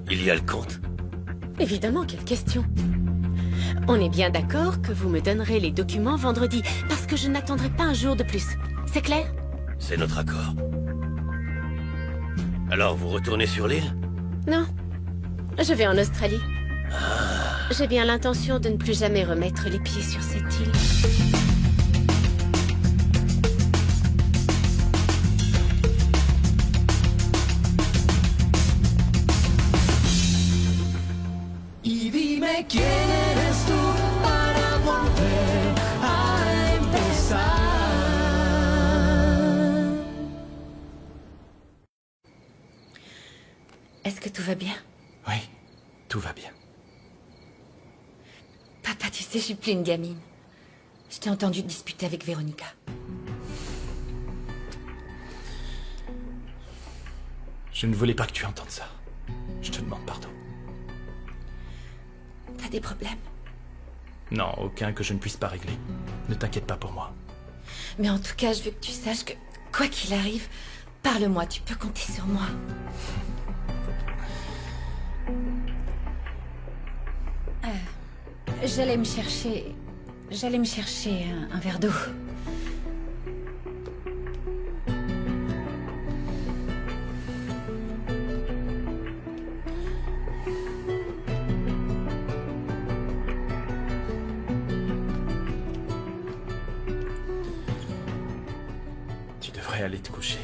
Il y a le compte. Évidemment, quelle question. On est bien d'accord que vous me donnerez les documents vendredi, parce que je n'attendrai pas un jour de plus. C'est clair? C'est notre accord. Alors, vous retournez sur l'île? Non. Je vais en Australie. J'ai bien l'intention de ne plus jamais remettre les pieds sur cette île. Y dime quién eres tú para volver a empezar. Est-ce que tout va bien? Oui, tout va bien. Papa, tu sais, je suis plus une gamine. Je t'ai entendu disputer avec Véronica. Je ne voulais pas que tu entendes ça. Je te demande pardon. T'as des problèmes? Non, aucun que je ne puisse pas régler. Ne t'inquiète pas pour moi. Mais en tout cas, je veux que tu saches que, quoi qu'il arrive, parle-moi, tu peux compter sur moi. J'allais me chercher un verre d'eau. Tu devrais aller te coucher.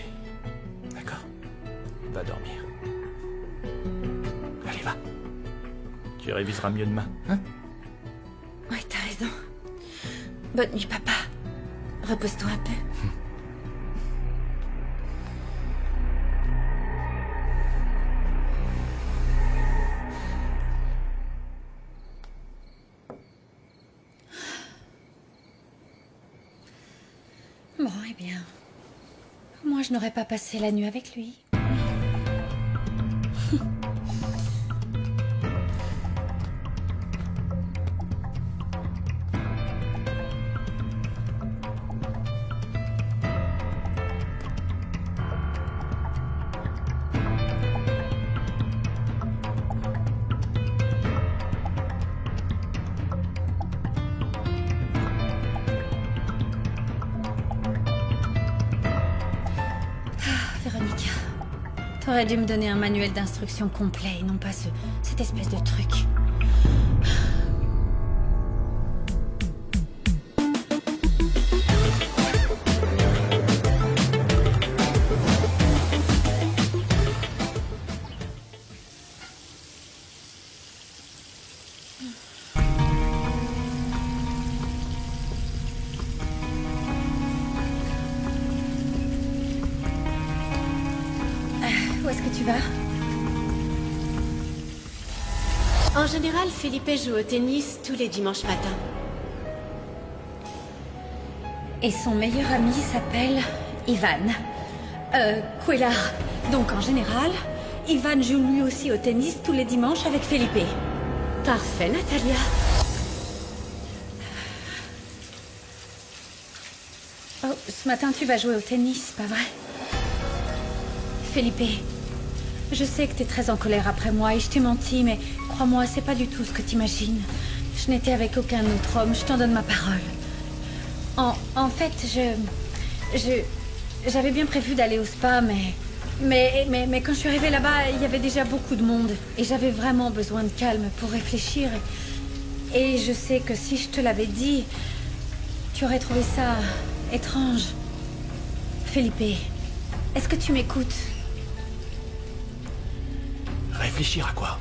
D'accord? Va dormir. Allez, va. Tu réviseras mieux demain, hein? Ouais, t'as raison. Bonne nuit, papa. Repose-toi un peu. Bon, eh bien... Moi, je n'aurais pas passé la nuit avec lui. Véronica, t'aurais dû me donner un manuel d'instruction complet et non pas cette espèce de truc. Où est-ce que tu vas? En général, Felipe joue au tennis tous les dimanches matins. Et son meilleur ami s'appelle Ivan. Cuellar. Donc en général, Ivan joue lui aussi au tennis tous les dimanches avec Felipe. Parfait, Natalia. Oh, ce matin tu vas jouer au tennis, pas vrai? Felipe, je sais que t'es très en colère après moi et je t'ai menti, mais crois-moi, c'est pas du tout ce que t'imagines. Je n'étais avec aucun autre homme, je t'en donne ma parole. En fait, j'avais bien prévu d'aller au spa, mais quand je suis arrivée là-bas, il y avait déjà beaucoup de monde. Et j'avais vraiment besoin de calme pour réfléchir. Et je sais que si je te l'avais dit, tu aurais trouvé ça étrange. Felipe, est-ce que tu m'écoutes? Réfléchir à quoi?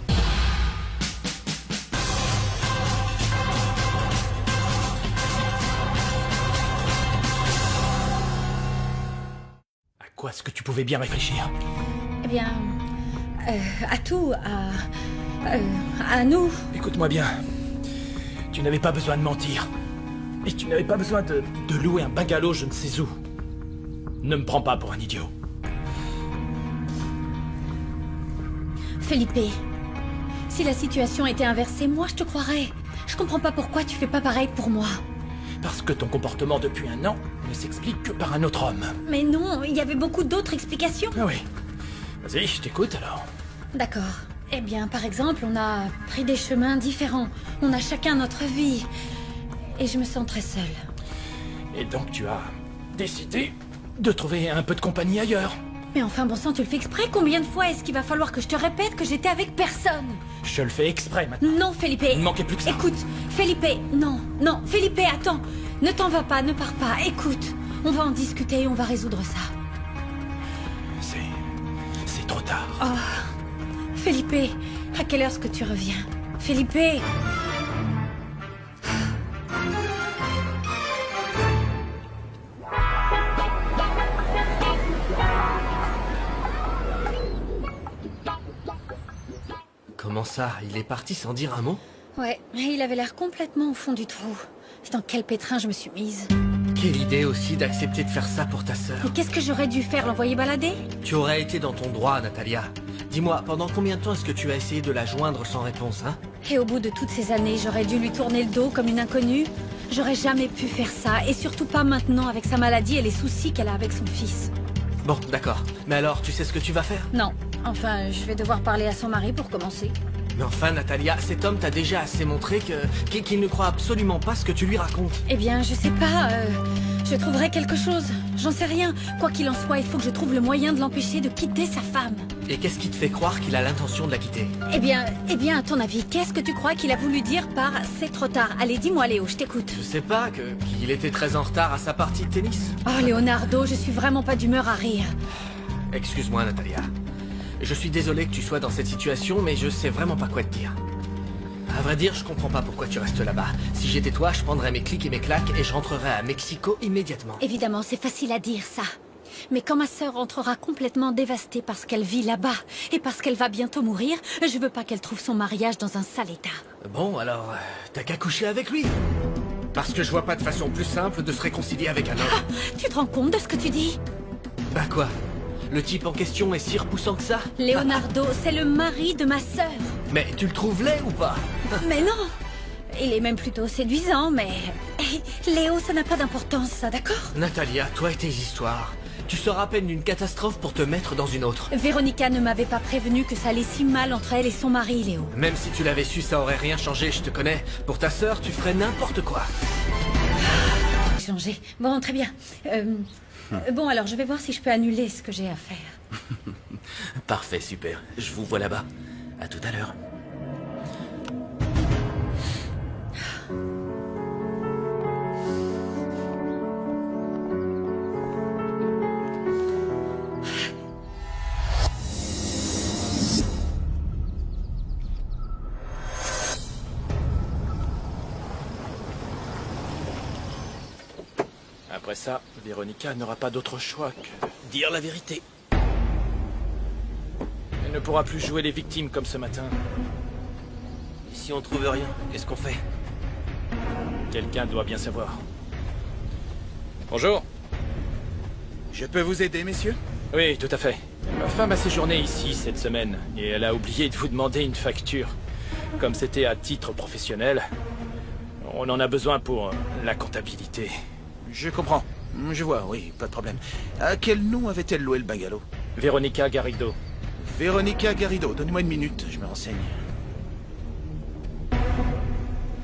À quoi est-ce que tu pouvais bien réfléchir? Eh bien, à tout, à nous. Écoute-moi bien. Tu n'avais pas besoin de mentir. Et tu n'avais pas besoin de louer un bungalow je ne sais où. Ne me prends pas pour un idiot. Felipe, si la situation était inversée, moi je te croirais. Je comprends pas pourquoi tu fais pas pareil pour moi. Parce que ton comportement depuis 1 an ne s'explique que par un autre homme. Mais non, il y avait beaucoup d'autres explications. Ah oui. Vas-y, je t'écoute alors. D'accord. Eh bien, par exemple, on a pris des chemins différents. On a chacun notre vie. Et je me sens très seule. Et donc tu as décidé de trouver un peu de compagnie ailleurs. Mais enfin, bon sang, tu le fais exprès? Combien de fois est-ce qu'il va falloir que je te répète que j'étais avec personne? Je le fais exprès maintenant. Non, Felipe. Il ne manquait plus que ça. Écoute, Felipe, non, Felipe, attends. Ne t'en va pas, ne pars pas. Écoute, on va en discuter et on va résoudre ça. C'est trop tard. Oh, Felipe, à quelle heure est-ce que tu reviens? Felipe! Comment ça? Il est parti sans dire un mot? Ouais, il avait l'air complètement au fond du trou. Et dans quel pétrin je me suis mise. Quelle idée aussi d'accepter de faire ça pour ta sœur. Mais qu'est-ce que j'aurais dû faire? L'envoyer balader? Tu aurais été dans ton droit, Natalia. Dis-moi, pendant combien de temps est-ce que tu as essayé de la joindre sans réponse, hein? Et au bout de toutes ces années, j'aurais dû lui tourner le dos comme une inconnue? J'aurais jamais pu faire ça, et surtout pas maintenant avec sa maladie et les soucis qu'elle a avec son fils. Bon, d'accord. Mais alors, tu sais ce que tu vas faire? Non. Enfin, je vais devoir parler à son mari pour commencer. Mais enfin, Natalia, cet homme t'a déjà assez montré qu'il ne croit absolument pas ce que tu lui racontes. Eh bien, je sais pas, je trouverai quelque chose. J'en sais rien. Quoi qu'il en soit, il faut que je trouve le moyen de l'empêcher de quitter sa femme. Et qu'est-ce qui te fait croire qu'il a l'intention de la quitter? Eh bien, à ton avis, qu'est-ce que tu crois qu'il a voulu dire par « c'est trop tard » Allez, dis-moi, Léo, je t'écoute. Je sais pas, qu'il était très en retard à sa partie de tennis. Oh, Leonardo, je suis vraiment pas d'humeur à rire. Excuse-moi, Natalia. Je suis désolé que tu sois dans cette situation, mais je sais vraiment pas quoi te dire. À vrai dire, je comprends pas pourquoi tu restes là-bas. Si j'étais toi, je prendrais mes clics et mes claques et je rentrerais à Mexico immédiatement. Évidemment, c'est facile à dire, ça. Mais quand ma sœur rentrera complètement dévastée parce qu'elle vit là-bas et parce qu'elle va bientôt mourir, je veux pas qu'elle trouve son mariage dans un sale état. Bon, alors, t'as qu'à coucher avec lui. Parce que je vois pas de façon plus simple de se réconcilier avec un homme. Ah, tu te rends compte de ce que tu dis? Bah quoi? Le type en question est si repoussant que ça? Leonardo, c'est le mari de ma sœur. Mais tu le trouves laid ou pas? Mais non! Il est même plutôt séduisant, mais... Léo, ça n'a pas d'importance, ça, d'accord? Natalia, toi et tes histoires. Tu sors à peine d'une catastrophe pour te mettre dans une autre. Véronica ne m'avait pas prévenu que ça allait si mal entre elle et son mari, Léo. Même si tu l'avais su, ça aurait rien changé, je te connais. Pour ta sœur, tu ferais n'importe quoi. Changer. Bon, très bien. Bon, alors, je vais voir si je peux annuler ce que j'ai à faire. Parfait, super. Je vous vois là-bas. À tout à l'heure. Après ça, Véronica n'aura pas d'autre choix que... Dire la vérité. Elle ne pourra plus jouer les victimes comme ce matin. Et si on trouve rien, qu'est-ce qu'on fait? Quelqu'un doit bien savoir. Bonjour. Je peux vous aider, messieurs? Oui, tout à fait. Ma femme a séjourné ici cette semaine et elle a oublié de vous demander une facture. Comme c'était à titre professionnel, on en a besoin pour la comptabilité. Je comprends. Je vois, oui, pas de problème. À quel nom avait-elle loué le bungalow? Véronica Garrido. Véronica Garrido. Donnez-moi une minute, je me renseigne.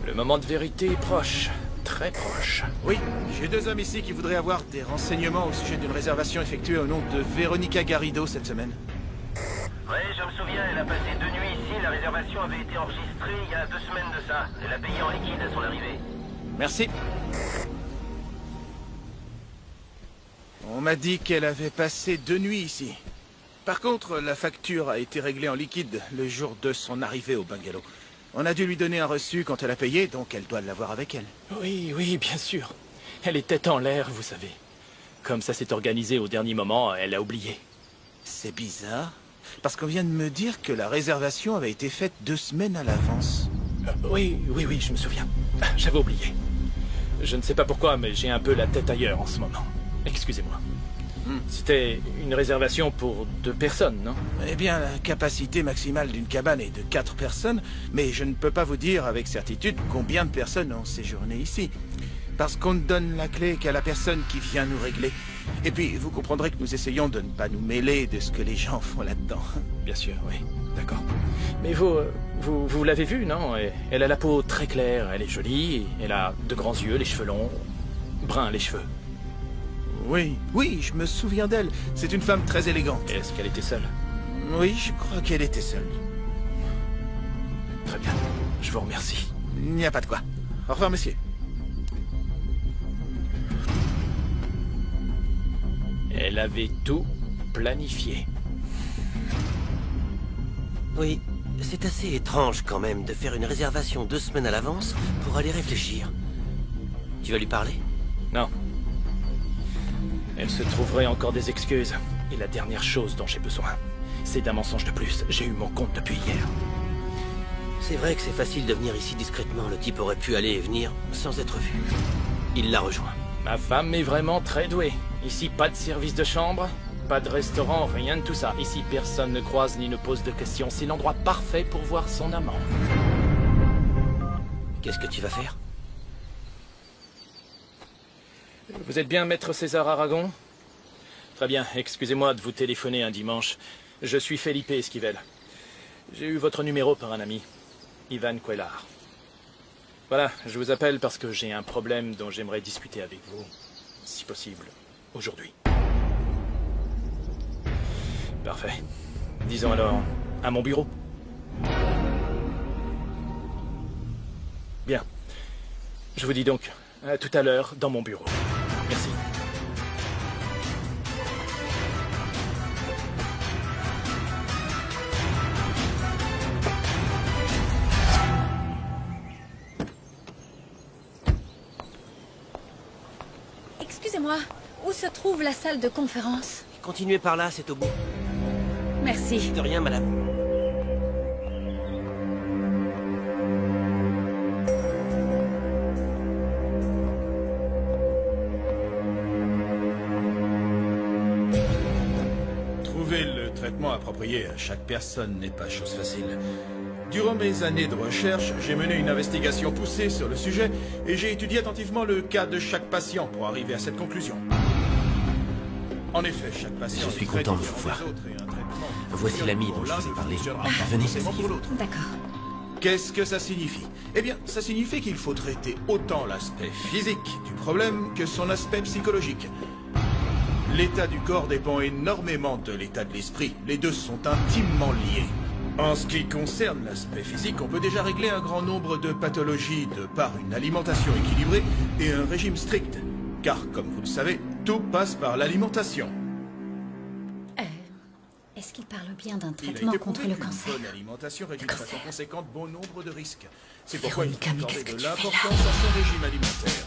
Le moment de vérité est proche. Très proche. Oui, j'ai deux hommes ici qui voudraient avoir des renseignements au sujet d'une réservation effectuée au nom de Véronica Garrido cette semaine. Oui, je me souviens, elle a passé 2 nuits ici. La réservation avait été enregistrée il y a 2 semaines de ça. Elle a payé en liquide à son arrivée. Merci. On m'a dit qu'elle avait passé 2 nuits ici. Par contre, la facture a été réglée en liquide le jour de son arrivée au bungalow. On a dû lui donner un reçu quand elle a payé, donc elle doit l'avoir avec elle. Oui, oui, bien sûr. Elle est tête en l'air, vous savez. Comme ça s'est organisé au dernier moment, elle a oublié. C'est bizarre, parce qu'on vient de me dire que la réservation avait été faite 2 semaines à l'avance. Oui, je me souviens. J'avais oublié. Je ne sais pas pourquoi, mais j'ai un peu la tête ailleurs en ce moment. Excusez-moi. C'était une réservation pour 2 personnes, non? Eh bien, la capacité maximale d'une cabane est de 4 personnes, mais je ne peux pas vous dire avec certitude combien de personnes ont séjourné ici. Parce qu'on ne donne la clé qu'à la personne qui vient nous régler. Et puis, vous comprendrez que nous essayons de ne pas nous mêler de ce que les gens font là-dedans. Bien sûr, oui. D'accord. Mais vous l'avez vue, non? Elle a la peau très claire, elle est jolie, elle a de grands yeux, les cheveux longs, bruns les cheveux. Oui, je me souviens d'elle. C'est une femme très élégante. Est-ce qu'elle était seule? Oui, je crois qu'elle était seule. Très bien. Je vous remercie. Il n'y a pas de quoi. Au revoir, monsieur. Elle avait tout planifié. Oui, c'est assez étrange quand même de faire une réservation 2 semaines à l'avance pour aller réfléchir. Tu vas lui parler? Non. Elle se trouverait encore des excuses. Et la dernière chose dont j'ai besoin, c'est d'un mensonge de plus. J'ai eu mon compte depuis hier. C'est vrai que c'est facile de venir ici discrètement. Le type aurait pu aller et venir sans être vu. Il l'a rejoint. Ma femme est vraiment très douée. Ici, pas de service de chambre, pas de restaurant, rien de tout ça. Ici, personne ne croise ni ne pose de questions. C'est l'endroit parfait pour voir son amant. Qu'est-ce que tu vas faire? Vous êtes bien maître César Aragon? Très bien, excusez-moi de vous téléphoner un dimanche. Je suis Felipe Esquivel. J'ai eu votre numéro par un ami, Ivan Quellar. Voilà, je vous appelle parce que j'ai un problème dont j'aimerais discuter avec vous, si possible, aujourd'hui. Parfait. Disons alors, à mon bureau. Bien. Je vous dis donc, à tout à l'heure, dans mon bureau. Merci. Excusez-moi, où se trouve la salle de conférence? Continuez par là, c'est au bout. Merci. De rien, madame. Trouver le traitement approprié à chaque personne n'est pas chose facile. Durant mes années de recherche, j'ai mené une investigation poussée sur le sujet et j'ai étudié attentivement le cas de chaque patient pour arriver à cette conclusion. En effet, chaque patient... Je suis content de vous voir. Voici l'ami dont je vous ai parlé. Venez, asseyez-vous. D'accord. Qu'est-ce que ça signifie? Eh bien, ça signifie qu'il faut traiter autant l'aspect physique du problème que son aspect psychologique. L'état du corps dépend énormément de l'état de l'esprit. Les deux sont intimement liés. En ce qui concerne l'aspect physique, on peut déjà régler un grand nombre de pathologies de par une alimentation équilibrée et un régime strict. Car, comme vous le savez, tout passe par l'alimentation. Est-ce qu'il parle bien d'un Il a traitement été contre prouvé le qu'une cancer? bonne alimentation réduit de façon cancer. conséquente bon nombre de risques. C'est pourquoi il faut Véronica, mais accorder qu'est-ce que de tu fais là? l'importance à son régime alimentaire.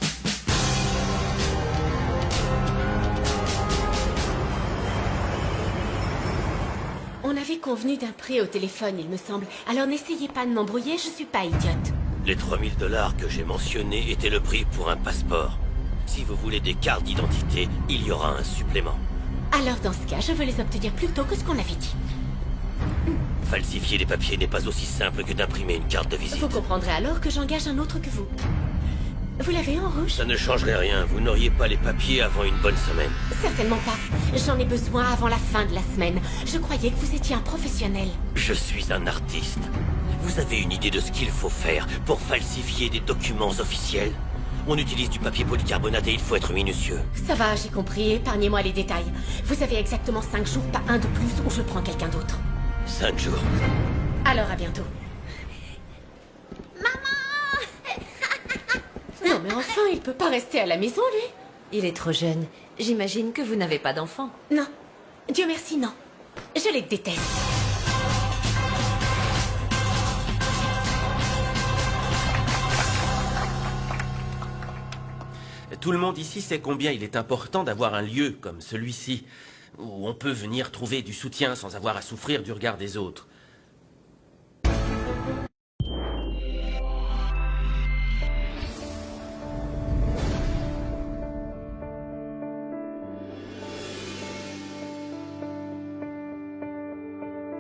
On avait convenu d'un prêt au téléphone, il me semble. Alors n'essayez pas de m'embrouiller, je suis pas idiote. Les 3000 $ que j'ai mentionnés étaient le prix pour un passeport. Si vous voulez des cartes d'identité, il y aura un supplément. Alors dans ce cas, je veux les obtenir plus tôt que ce qu'on avait dit. Falsifier les papiers n'est pas aussi simple que d'imprimer une carte de visite. Vous comprendrez alors que j'engage un autre que vous. Vous l'avez en rouge? Ça ne changerait rien, vous n'auriez pas les papiers avant une bonne semaine. Certainement pas. J'en ai besoin avant la fin de la semaine. Je croyais que vous étiez un professionnel. Je suis un artiste. Vous avez une idée de ce qu'il faut faire pour falsifier des documents officiels? On utilise du papier polycarbonate et il faut être minutieux. Ça va, j'ai compris. Épargnez-moi les détails. Vous avez exactement 5 jours, pas un de plus, ou je prends quelqu'un d'autre. 5 jours. Alors à bientôt. Non mais enfin, il peut pas rester à la maison, lui. Il est trop jeune. J'imagine que vous n'avez pas d'enfant. Non. Dieu merci, non. Je les déteste. Tout le monde ici sait combien il est important d'avoir un lieu comme celui-ci, où on peut venir trouver du soutien sans avoir à souffrir du regard des autres.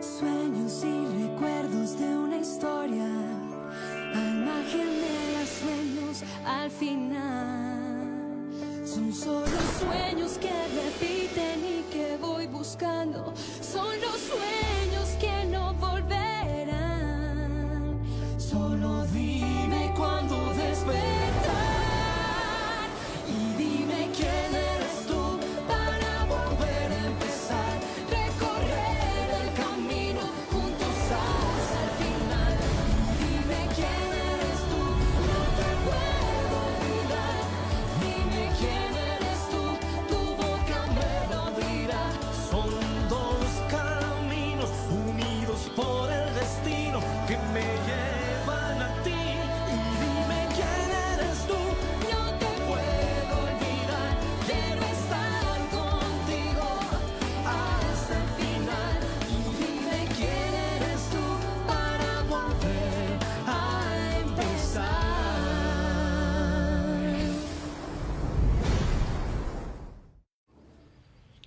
Sueños y recuerdos de una historia, al margen de los sueños, al final son solo sueños que repiten y que voy buscando, son los sueños que no volverán. Solo dime cuándo despertar y dime quién eres tú para volver a empezar, recorrer el camino juntos hasta el final. Dime quién eres tú, no te puedo olvidar. Dime quién eres tú, tu boca me lo dirá. Son dos caminos unidos por el destino que me llevan a ti. Y dime quién eres tú. No te puedo olvidar, quiero estar contigo hasta el final. Y dime quién eres tú para volver a empezar.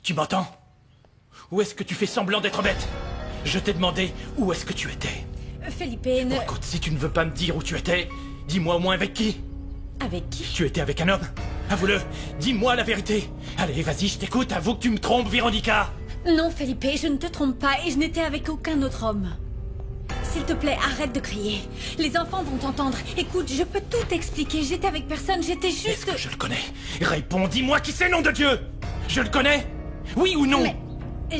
Tu m'entends? Où est-ce que tu fais semblant d'être bête? Je t'ai demandé où est-ce que tu étais. Felipe, ne... Écoute, si tu ne veux pas me dire où tu étais, dis-moi au moins avec qui. Avec qui? Tu étais avec un homme? Avoue-le, dis-moi la vérité. Allez, vas-y, je t'écoute, avoue que tu me trompes, Véronica. Non, Felipe, je ne te trompe pas et je n'étais avec aucun autre homme. s'il te plaît, arrête de crier. Les enfants vont t'entendre. Écoute, je peux tout t'expliquer. J'étais avec personne, j'étais Est-ce juste... que je le connais? Réponds, dis-moi qui c'est, nom de Dieu! Je le connais? Oui ou non? Mais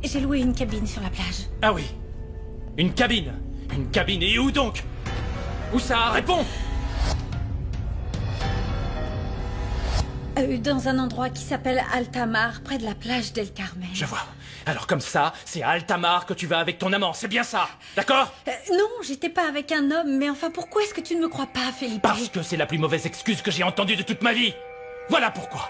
j'ai loué une cabine sur la plage. Ah oui. Une cabine. Une cabine, et où donc? Où ça? Réponds! Dans un endroit qui s'appelle Altamar, près de la plage d'El Carmel. Je vois. Alors comme ça, c'est à Altamar que tu vas avec ton amant, c'est bien ça? D'accord? Non, j'étais pas avec un homme, mais enfin, pourquoi est-ce que tu ne me crois pas, Felipe? Parce que c'est la plus mauvaise excuse que j'ai entendue de toute ma vie. Voilà pourquoi.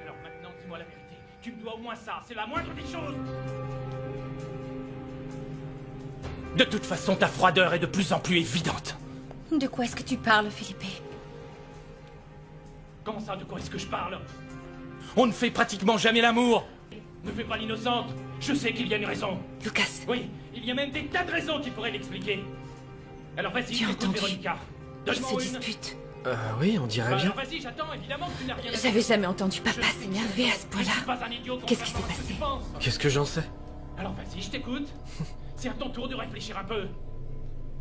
Alors maintenant, dis-moi la vérité. Tu me dois au moins ça, c'est la moindre des choses. De toute façon, ta froideur est de plus en plus évidente. De quoi est-ce que tu parles, Felipe? Comment ça, de quoi est-ce que je parle? On ne fait pratiquement jamais l'amour. Ne fais pas l'innocente. Je sais qu'il y a une raison. Lucas. Oui, il y a même des tas de raisons qui pourraient l'expliquer. Alors vas-y, Tu as écoute, entendu? Véronica. Ils Donne-moi se une. disputent. Oui, on dirait bien. Alors vas-y, j'attends, évidemment que tu n'as rien à J'avais dire. jamais entendu papa s'énerver à ce Je suis point-là. pas un idiot, Qu'est-ce qui s'est contrairement à ce que passé? tu penses. Qu'est-ce que j'en sais? Alors vas-y, je t'écoute. C'est à ton tour de réfléchir un peu.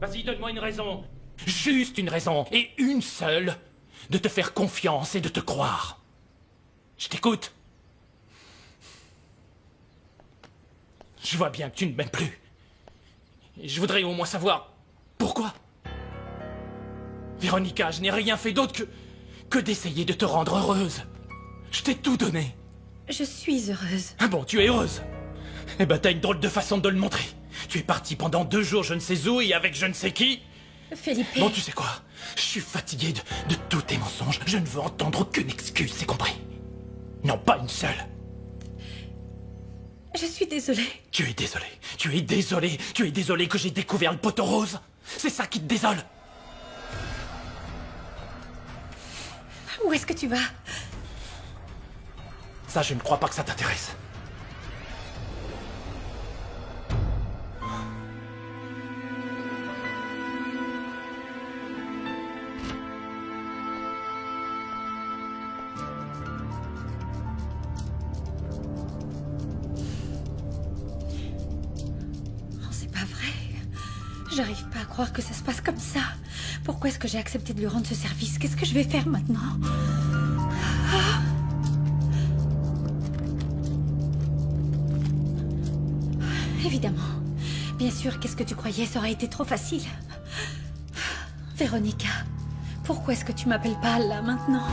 Vas-y, donne-moi une raison. Juste une raison, et une seule, de te faire confiance et de te croire. Je t'écoute. Je vois bien que tu ne m'aimes plus. Et je voudrais au moins savoir pourquoi. Véronica, je n'ai rien fait d'autre que d'essayer de te rendre heureuse. Je t'ai tout donné. Je suis heureuse. Ah bon, tu es heureuse? Eh ben, t'as une drôle de façon de le montrer. Tu es parti pendant 2 jours je ne sais où et avec je ne sais qui. Felipe. Bon, tu sais quoi? Je suis fatigué de tous tes mensonges. Je ne veux entendre aucune excuse, c'est compris? Non, pas une seule. Je suis désolée. Tu es désolé. Tu es désolé. Tu es désolé que j'ai découvert le poteau rose. C'est ça qui te désole. Où est-ce que tu vas? Ça, je ne crois pas que ça t'intéresse. C'est pas vrai. J'arrive pas à croire que ça se passe comme ça. Pourquoi est-ce que j'ai accepté de lui rendre ce service? Qu'est-ce que je vais faire maintenant? Ah. Évidemment. Bien sûr, qu'est-ce que tu croyais? Ça aurait été trop facile. Véronica, pourquoi est-ce que tu m'appelles pas là maintenant?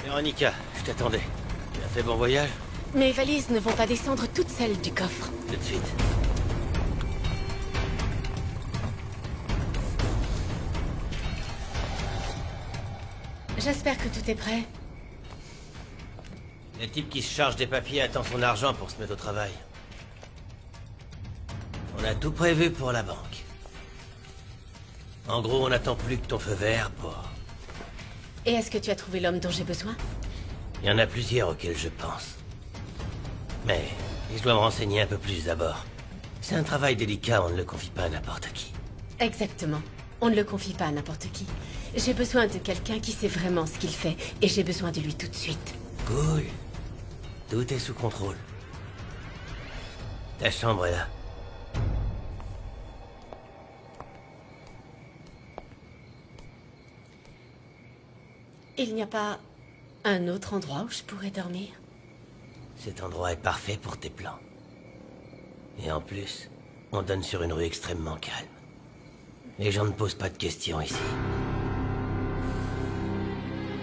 Véronica, je t'attendais. Tu as fait bon voyage? Mes valises ne vont pas descendre toutes celles du coffre. Tout de suite. J'espère que tout est prêt. Le type qui se charge des papiers attend son argent pour se mettre au travail. On a tout prévu pour la banque. En gros, on n'attend plus que ton feu vert pour... Et est-ce que tu as trouvé l'homme dont j'ai besoin? Il y en a plusieurs auxquels je pense. Mais je dois me renseigner un peu plus d'abord. C'est un travail délicat, on ne le confie pas à n'importe qui. Exactement. On ne le confie pas à n'importe qui. J'ai besoin de quelqu'un qui sait vraiment ce qu'il fait, et j'ai besoin de lui tout de suite. Cool. Tout est sous contrôle. Ta chambre est là. Il n'y a pas un autre endroit où je pourrais dormir? Cet endroit est parfait pour tes plans. Et en plus, on donne sur une rue extrêmement calme. Les gens ne posent pas de questions ici.